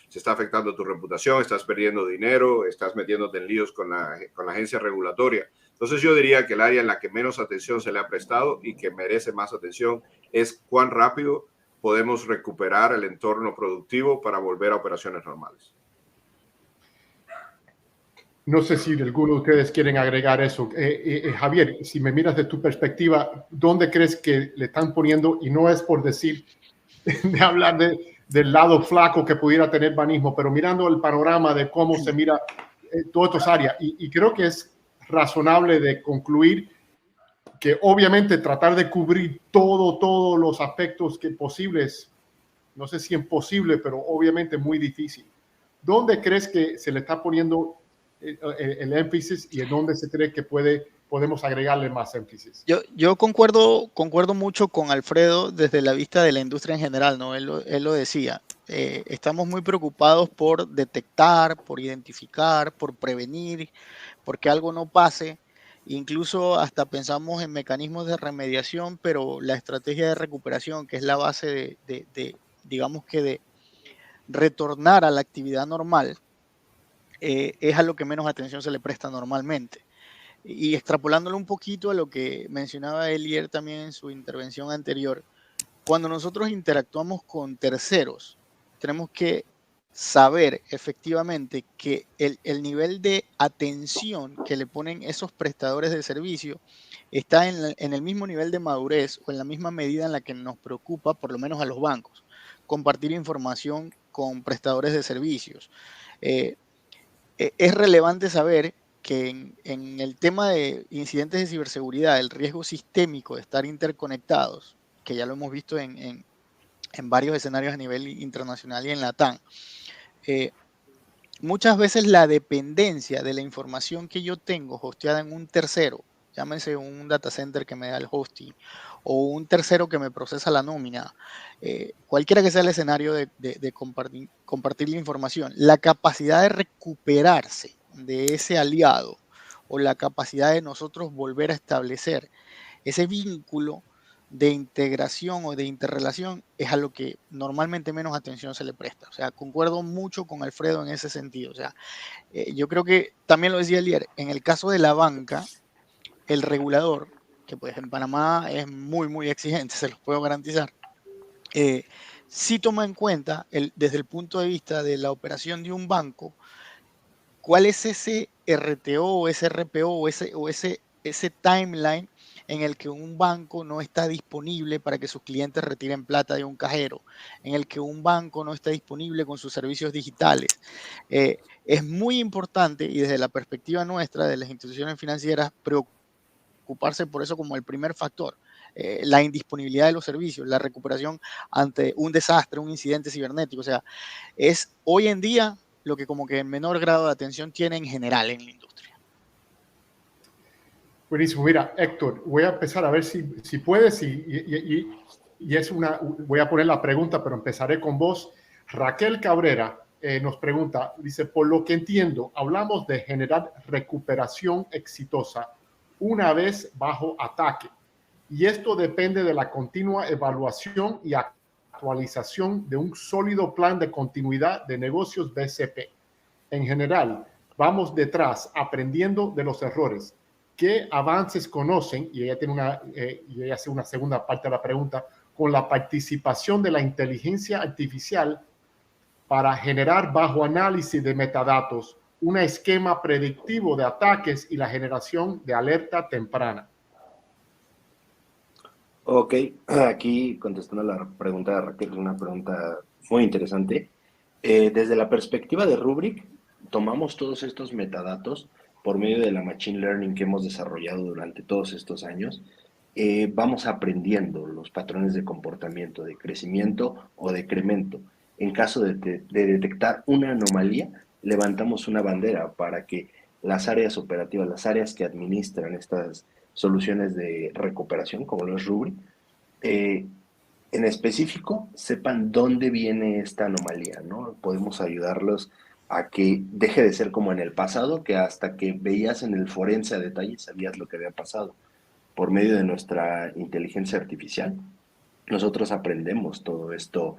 está afectando tu reputación, estás perdiendo dinero, estás metiéndote en líos con la agencia regulatoria. Entonces yo diría que el área en la que menos atención se le ha prestado y que merece más atención es cuán rápido podemos recuperar el entorno productivo para volver a operaciones normales. No sé si alguno de ustedes quieren agregar eso. Javier, si me miras de tu perspectiva, ¿dónde crees que le están poniendo? Y no es por decir, de hablar del lado flaco que pudiera tener Banismo, pero mirando el panorama de cómo se mira todas estas áreas. Y creo que es razonable de concluir que obviamente tratar de cubrir todos los aspectos que posibles, no sé si imposible, pero obviamente muy difícil. ¿Dónde crees que se le está poniendo el énfasis y en dónde se cree que podemos agregarle más énfasis? Yo concuerdo mucho con Alfredo desde la vista de la industria en general, ¿no? Él lo decía. Estamos muy preocupados por detectar, por identificar, por prevenir, porque algo no pase. Incluso hasta pensamos en mecanismos de remediación, pero la estrategia de recuperación, que es la base digamos que de retornar a la actividad normal, es a lo que menos atención se le presta normalmente. Y extrapolándolo un poquito a lo que mencionaba Elier también en su intervención anterior, cuando nosotros interactuamos con terceros, tenemos que saber efectivamente que el nivel de atención que le ponen esos prestadores de servicio está en el mismo nivel de madurez o en la misma medida en la que nos preocupa, por lo menos a los bancos, compartir información con prestadores de servicios. Es relevante saber que en el tema de incidentes de ciberseguridad, el riesgo sistémico de estar interconectados, que ya lo hemos visto en varios escenarios a nivel internacional y en LATAM, muchas veces la dependencia de la información que yo tengo hosteada en un tercero, llámese un data center que me da el hosting o un tercero que me procesa la nómina, cualquiera que sea el escenario de compartir la información, la capacidad de recuperarse de ese aliado o la capacidad de nosotros volver a establecer ese vínculo de integración o de interrelación es a lo que normalmente menos atención se le presta. O sea, concuerdo mucho con Alfredo en ese sentido. O sea, yo creo que también lo decía Elier, en el caso de la banca, el regulador, que pues en Panamá es muy, muy exigente, se los puedo garantizar, sí toma en cuenta desde el punto de vista de la operación de un banco, cuál es ese RTO o ese RPO o ese timeline en el que un banco no está disponible para que sus clientes retiren plata de un cajero, en el que un banco no está disponible con sus servicios digitales. Es muy importante y desde la perspectiva nuestra de las instituciones financieras preocuparse por eso como el primer factor. La indisponibilidad de los servicios, la recuperación ante un desastre, un incidente cibernético. O sea, es hoy en día lo que como que en menor grado de atención tiene en general en la industria. Buenísimo. Mira, Héctor, voy a empezar a ver si puedes y voy a poner la pregunta, pero empezaré con vos. Raquel Cabrera nos pregunta, dice, por lo que entiendo, hablamos de generar recuperación exitosa una vez bajo ataque. Y esto depende de la continua evaluación y actualización de un sólido plan de continuidad de negocios BCP. En general, vamos detrás aprendiendo de los errores. ¿Qué avances conocen? Y ella hace una segunda parte de la pregunta, con la participación de la inteligencia artificial para generar bajo análisis de metadatos un esquema predictivo de ataques y la generación de alerta temprana. Ok, aquí contestando la pregunta de Raquel, una pregunta muy interesante. Desde la perspectiva de Rubrik, tomamos todos estos metadatos por medio de la Machine Learning que hemos desarrollado durante todos estos años. Vamos aprendiendo los patrones de comportamiento, de crecimiento o decremento. En caso de detectar una anomalía, levantamos una bandera para que las áreas operativas, las áreas que administran estas soluciones de recuperación, como lo es Rubrik, en específico sepan dónde viene esta anomalía, ¿no? Podemos ayudarlos a que deje de ser como en el pasado, que hasta que veías en el forense a detalle sabías lo que había pasado. Por medio de nuestra inteligencia artificial, nosotros aprendemos todo esto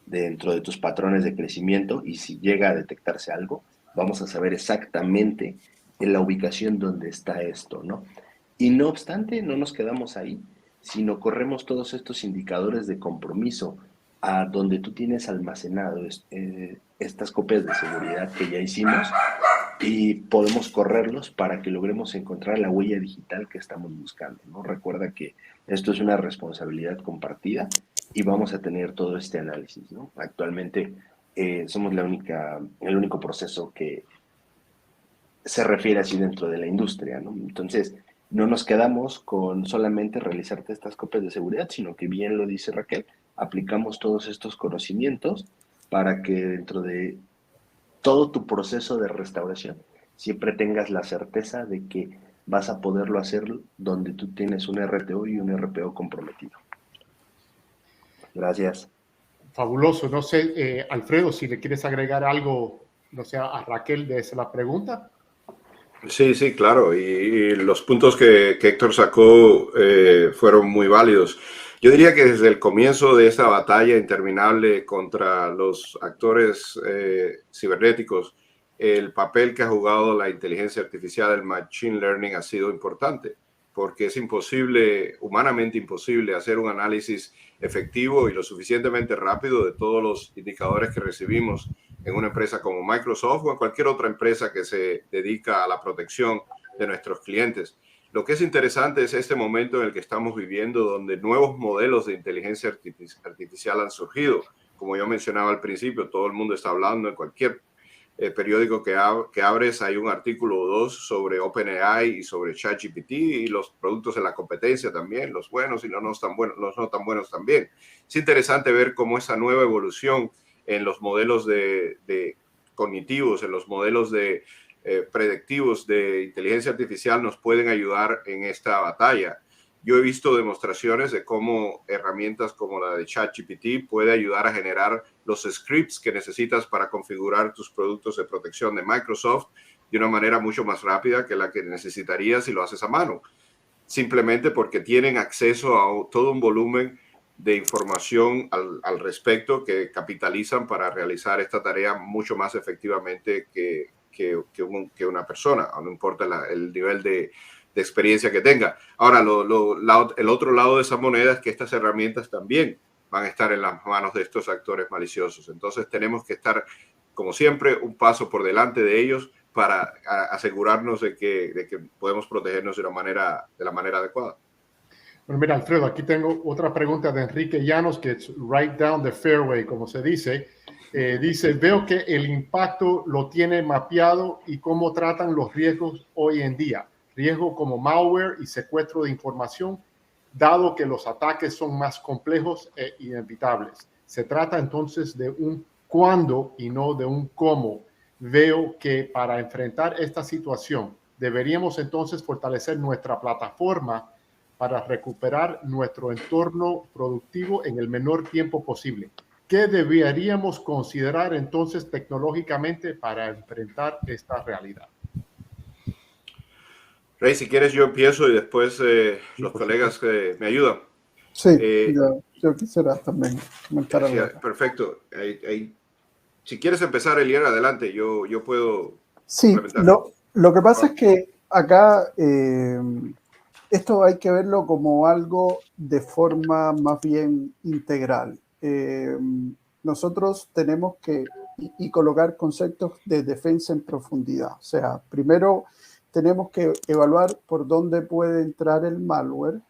dentro de tus patrones de crecimiento y si llega a detectarse algo, vamos a saber exactamente en la ubicación donde está esto, ¿no? Y no obstante, no nos quedamos ahí, sino corremos todos estos indicadores de compromiso a donde tú tienes almacenado estas copias de seguridad que ya hicimos y podemos correrlos para que logremos encontrar la huella digital que estamos buscando, ¿no? Recuerda que esto es una responsabilidad compartida y vamos a tener todo este análisis, ¿no? Actualmente somos el único proceso que se refiere así dentro de la industria, ¿no? Entonces, no nos quedamos con solamente realizarte estas copias de seguridad, sino que bien lo dice Raquel, aplicamos todos estos conocimientos para que dentro de todo tu proceso de restauración siempre tengas la certeza de que vas a poderlo hacer donde tú tienes un RTO y un RPO comprometido. Gracias. Fabuloso. No sé, Alfredo, si le quieres agregar algo, no sé, a Raquel de esa pregunta. Sí, sí, claro. Y los puntos que Héctor sacó fueron muy válidos. Yo diría que desde el comienzo de esta batalla interminable contra los actores cibernéticos, el papel que ha jugado la inteligencia artificial, el machine learning, ha sido importante, porque es imposible, humanamente imposible, hacer un análisis efectivo y lo suficientemente rápido de todos los indicadores que recibimos en una empresa como Microsoft o en cualquier otra empresa que se dedica a la protección de nuestros clientes. Lo que es interesante es este momento en el que estamos viviendo, donde nuevos modelos de inteligencia artificial han surgido. Como yo mencionaba al principio, todo el mundo está hablando, en cualquier periódico que abres hay un artículo o dos sobre OpenAI y sobre ChatGPT y los productos de la competencia también, los buenos y los no tan buenos también. Es interesante ver cómo esa nueva evolución en los modelos de cognitivos, en los modelos de predictivos de inteligencia artificial nos pueden ayudar en esta batalla. Yo he visto demostraciones de cómo herramientas como la de ChatGPT puede ayudar a generar los scripts que necesitas para configurar tus productos de protección de Microsoft de una manera mucho más rápida que la que necesitarías si lo haces a mano. Simplemente porque tienen acceso a todo un volumen de información al respecto que capitalizan para realizar esta tarea mucho más efectivamente que una persona, no importa el nivel de experiencia que tenga. Ahora, el otro lado de esa moneda es que estas herramientas también van a estar en las manos de estos actores maliciosos. Entonces tenemos que estar, como siempre, un paso por delante de ellos para asegurarnos de que podemos protegernos de la manera adecuada. Bueno, mira, Alfredo, aquí tengo otra pregunta de Enrique Llanos, que es right down the fairway, como se dice. Dice, veo que el impacto lo tiene mapeado y cómo tratan los riesgos hoy en día. Riesgos como malware y secuestro de información, dado que los ataques son más complejos e inevitables. Se trata entonces de un cuándo y no de un cómo. Veo que para enfrentar esta situación deberíamos entonces fortalecer nuestra plataforma para recuperar nuestro entorno productivo en el menor tiempo posible. ¿Qué deberíamos considerar entonces tecnológicamente para enfrentar esta realidad? Rey, si quieres yo empiezo y después los colegas me ayudan. Sí, yo quisiera también comentar Sí, algo. perfecto. Si quieres empezar, Elier, adelante. Yo puedo Sí, complementar. lo que pasa es que acá esto hay que verlo como algo de forma más bien integral. Nosotros tenemos que colocar conceptos de defensa en profundidad. O sea, primero tenemos que evaluar por dónde puede entrar el malware.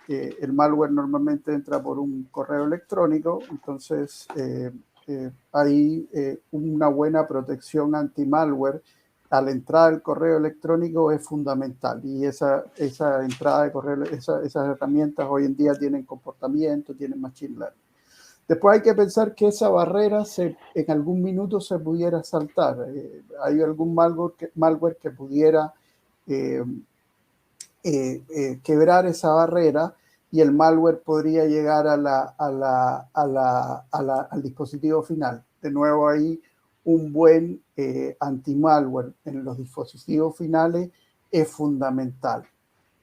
El malware normalmente entra por un correo electrónico, entonces hay una buena protección anti-malware a la entrada del correo electrónico es fundamental, y esa entrada de correo, esas herramientas hoy en día tienen comportamiento, tienen machine learning. Después hay que pensar que esa barrera en algún minuto se pudiera saltar. Hay algún malware que pudiera quebrar esa barrera y el malware podría llegar al dispositivo final. De nuevo ahí un buen anti-malware en los dispositivos finales es fundamental.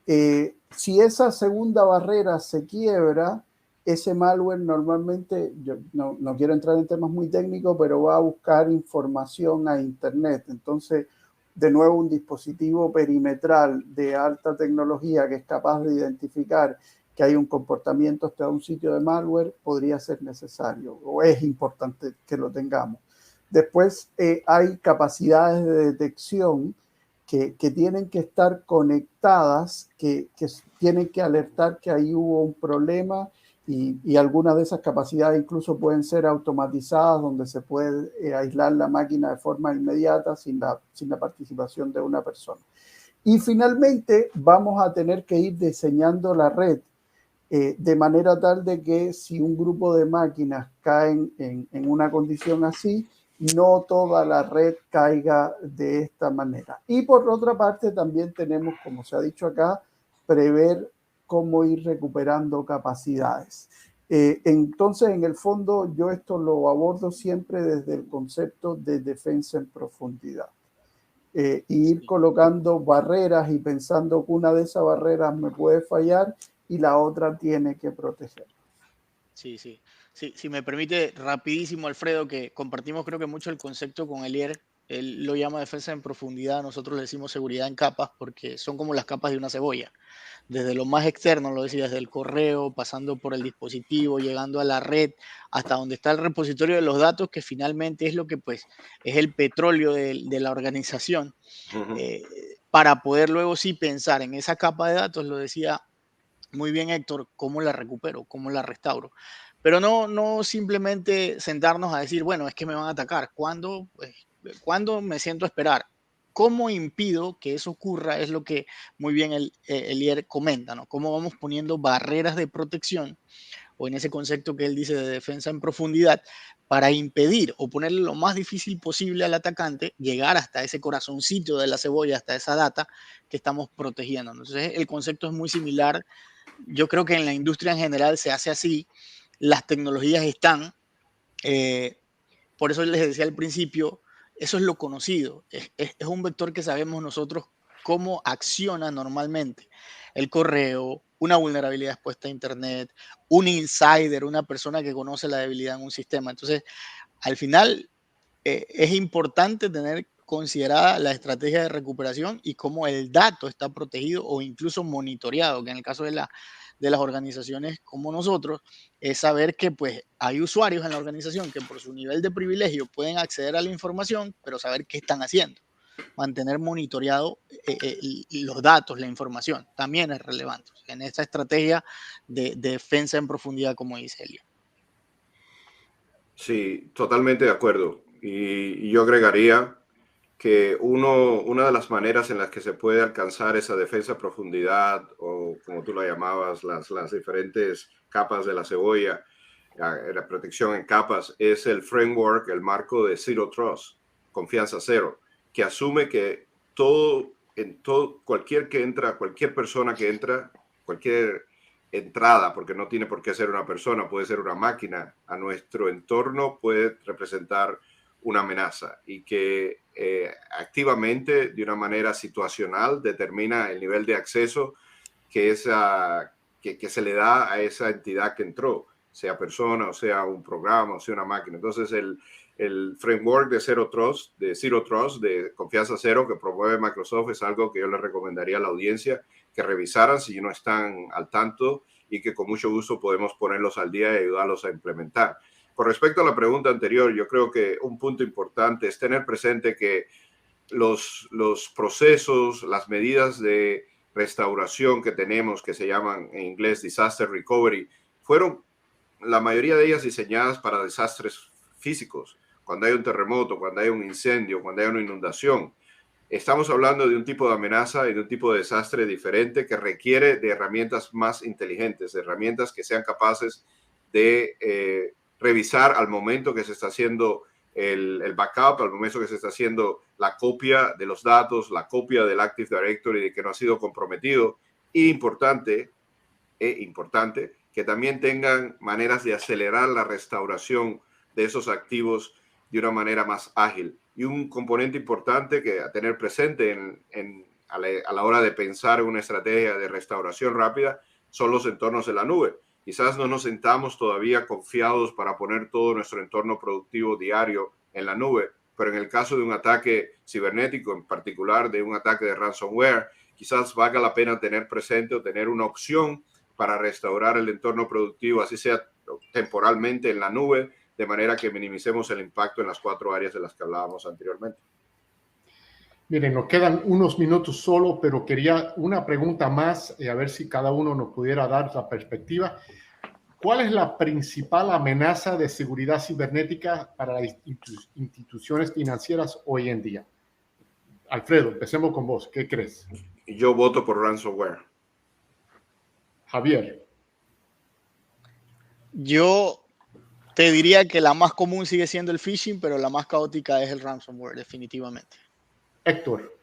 Si esa segunda barrera se quiebra, ese malware normalmente, yo no quiero entrar en temas muy técnicos, pero va a buscar información a internet. Entonces, de nuevo, un dispositivo perimetral de alta tecnología que es capaz de identificar que hay un comportamiento hasta un sitio de malware podría ser necesario, o es importante que lo tengamos. Después hay capacidades de detección que tienen que estar conectadas, que tienen que alertar que ahí hubo un problema, y algunas de esas capacidades incluso pueden ser automatizadas, donde se puede aislar la máquina de forma inmediata sin la participación de una persona. Y finalmente vamos a tener que ir diseñando la red de manera tal de que si un grupo de máquinas caen en una condición así, no toda la red caiga de esta manera. Y por otra parte también tenemos, como se ha dicho acá, prever cómo ir recuperando capacidades. Entonces, en el fondo, yo esto lo abordo siempre desde el concepto de defensa en profundidad. Ir colocando barreras y pensando que una de esas barreras me puede fallar y la otra tiene que proteger. Sí, sí. Sí, si me permite, rapidísimo, Alfredo, que compartimos creo que mucho el concepto con Elier. Él lo llama defensa en profundidad, nosotros le decimos seguridad en capas, porque son como las capas de una cebolla. Desde lo más externo, lo decía, desde el correo, pasando por el dispositivo, llegando a la red, hasta donde está el repositorio de los datos, que finalmente es lo que pues es el petróleo de la organización. Para poder luego sí pensar en esa capa de datos, lo decía muy bien Héctor, cómo la recupero, cómo la restauro. Pero no simplemente sentarnos a decir, bueno, es que me van a atacar. ¿Cuándo? Pues, ¿cuándo me siento a esperar? ¿Cómo impido que eso ocurra? Es lo que muy bien Elier comenta, ¿no? Cómo vamos poniendo barreras de protección, o en ese concepto que él dice de defensa en profundidad, para impedir o ponerle lo más difícil posible al atacante llegar hasta ese corazoncito de la cebolla, hasta esa data que estamos protegiendo. Entonces, el concepto es muy similar. Yo creo que en la industria en general se hace así. Las tecnologías están. Por eso les decía al principio, eso es lo conocido. Es un vector que sabemos nosotros cómo acciona normalmente. El correo, una vulnerabilidad expuesta a Internet, un insider, una persona que conoce la debilidad en un sistema. Entonces, al final, es importante tener considerada la estrategia de recuperación y cómo el dato está protegido o incluso monitoreado, que en el caso de las organizaciones como nosotros, es saber que pues hay usuarios en la organización que por su nivel de privilegio pueden acceder a la información, pero saber qué están haciendo. Mantener monitoreado los datos, la información, también es relevante en esta estrategia de defensa en profundidad, como dice Elio. Sí, totalmente de acuerdo. Y yo agregaría que una de las maneras en las que se puede alcanzar esa defensa a profundidad, o como tú la llamabas, las diferentes capas de la cebolla, la protección en capas, es el framework, el marco de Zero Trust, confianza cero, que asume que cualquier persona que entra, cualquier entrada, porque no tiene por qué ser una persona, puede ser una máquina, a nuestro entorno puede representar una amenaza y que activamente, de una manera situacional, determina el nivel de acceso que se le da a esa entidad que entró, sea persona o sea un programa o sea una máquina. Entonces el framework de Zero Trust, de confianza cero que promueve Microsoft, es algo que yo le recomendaría a la audiencia que revisaran si no están al tanto y que con mucho gusto podemos ponerlos al día y ayudarlos a implementar. Con respecto a la pregunta anterior, yo creo que un punto importante es tener presente que los procesos, las medidas de restauración que tenemos, que se llaman en inglés disaster recovery, fueron la mayoría de ellas diseñadas para desastres físicos, cuando hay un terremoto, cuando hay un incendio, cuando hay una inundación. Estamos hablando de un tipo de amenaza y de un tipo de desastre diferente que requiere de herramientas más inteligentes, de herramientas que sean capaces de revisar al momento que se está haciendo el backup, al momento que se está haciendo la copia de los datos, la copia del Active Directory de que no ha sido comprometido. Y importante, que también tengan maneras de acelerar la restauración de esos activos de una manera más ágil. Y un componente importante que a tener presente a la hora de pensar en una estrategia de restauración rápida son los entornos de la nube. Quizás no nos sentamos todavía confiados para poner todo nuestro entorno productivo diario en la nube, pero en el caso de un ataque cibernético, en particular de un ataque de ransomware, quizás valga la pena tener presente o tener una opción para restaurar el entorno productivo, así sea temporalmente en la nube, de manera que minimicemos el impacto en las 4 áreas de las que hablábamos anteriormente. Miren, nos quedan unos minutos solo, pero quería una pregunta más, a ver si cada uno nos pudiera dar la perspectiva. ¿Cuál es la principal amenaza de seguridad cibernética para las instituciones financieras hoy en día? Alfredo, empecemos con vos. ¿Qué crees? Yo voto por ransomware. Javier. Yo te diría que la más común sigue siendo el phishing, pero la más caótica es el ransomware, definitivamente. Héctor.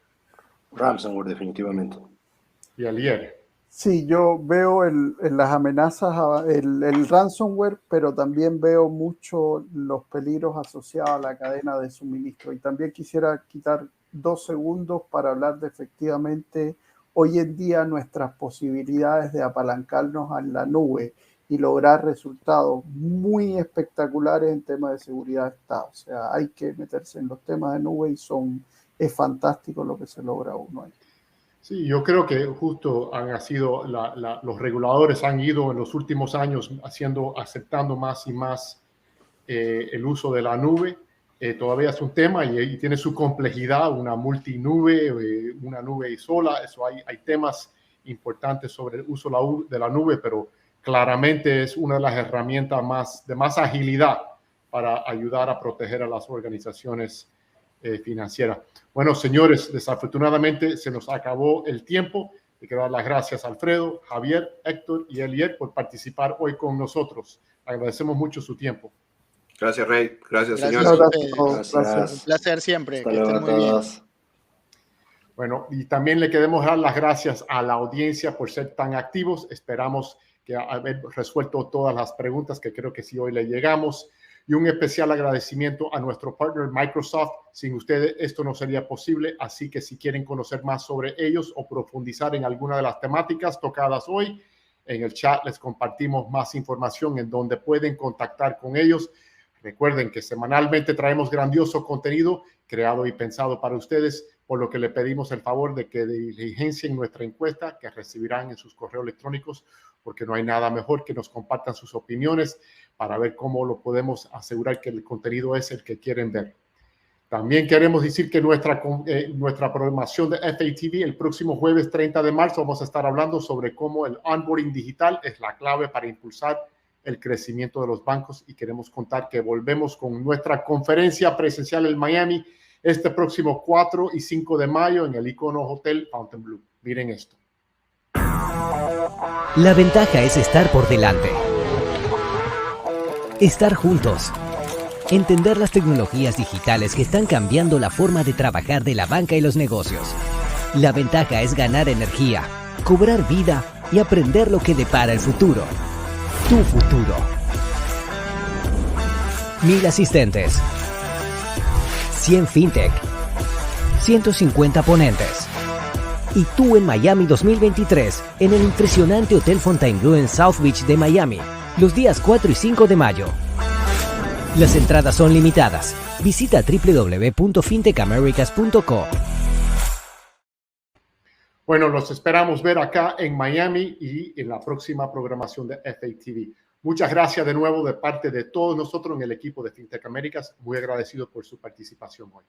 Ransomware, definitivamente. Y Alier. Sí, yo veo en las amenazas el ransomware, pero también veo mucho los peligros asociados a la cadena de suministro. Y también quisiera quitar 2 segundos para hablar de efectivamente hoy en día nuestras posibilidades de apalancarnos en la nube y lograr resultados muy espectaculares en temas de seguridad de Estado. O sea, hay que meterse en los temas de nube y es fantástico lo que se logra uno ahí. Sí, yo creo que justo los reguladores han ido en los últimos años aceptando más y más el uso de la nube. Todavía es un tema y tiene su complejidad, una multinube, una nube sola. Eso hay temas importantes sobre el uso de la nube, pero claramente es una de las herramientas de más agilidad para ayudar a proteger a las organizaciones financieras. Bueno, señores, desafortunadamente se nos acabó el tiempo. Le quiero dar las gracias a Alfredo, Javier, Héctor y Elier por participar hoy con nosotros. Agradecemos mucho su tiempo. Gracias, Rey. Gracias, señores. Gracias. Un placer siempre. Hasta luego a todos. Bueno, y también le queremos dar las gracias a la audiencia por ser tan activos. Esperamos que haber resuelto todas las preguntas que creo que sí hoy le llegamos. Y un especial agradecimiento a nuestro partner Microsoft. Sin ustedes esto no sería posible, así que si quieren conocer más sobre ellos o profundizar en alguna de las temáticas tocadas hoy, en el chat les compartimos más información en donde pueden contactar con ellos. Recuerden que semanalmente traemos grandioso contenido creado y pensado para ustedes, por lo que le pedimos el favor de que diligencien nuestra encuesta que recibirán en sus correos electrónicos, porque no hay nada mejor que nos compartan sus opiniones para ver cómo lo podemos asegurar que el contenido es el que quieren ver. También queremos decir que nuestra programación de FATV el próximo jueves 30 de marzo vamos a estar hablando sobre cómo el onboarding digital es la clave para impulsar el crecimiento de los bancos, y queremos contar que volvemos con nuestra conferencia presencial en Miami este próximo 4 y 5 de mayo en el icono Hotel Fontainebleau. Miren esto. La ventaja es estar por delante. Estar juntos. Entender las tecnologías digitales que están cambiando la forma de trabajar de la banca y los negocios. La ventaja es ganar energía, cobrar vida y aprender lo que depara el futuro. Tu futuro. 1000 asistentes. 100 FinTech, 150 ponentes. Y tú en Miami 2023, en el impresionante Hotel Fontainebleau en South Beach de Miami, los días 4 y 5 de mayo. Las entradas son limitadas. Visita www.fintechamericas.co. Bueno, los esperamos ver acá en Miami y en la próxima programación de FATV. Muchas gracias de nuevo de parte de todos nosotros en el equipo de FinTech Américas. Muy agradecido por su participación hoy.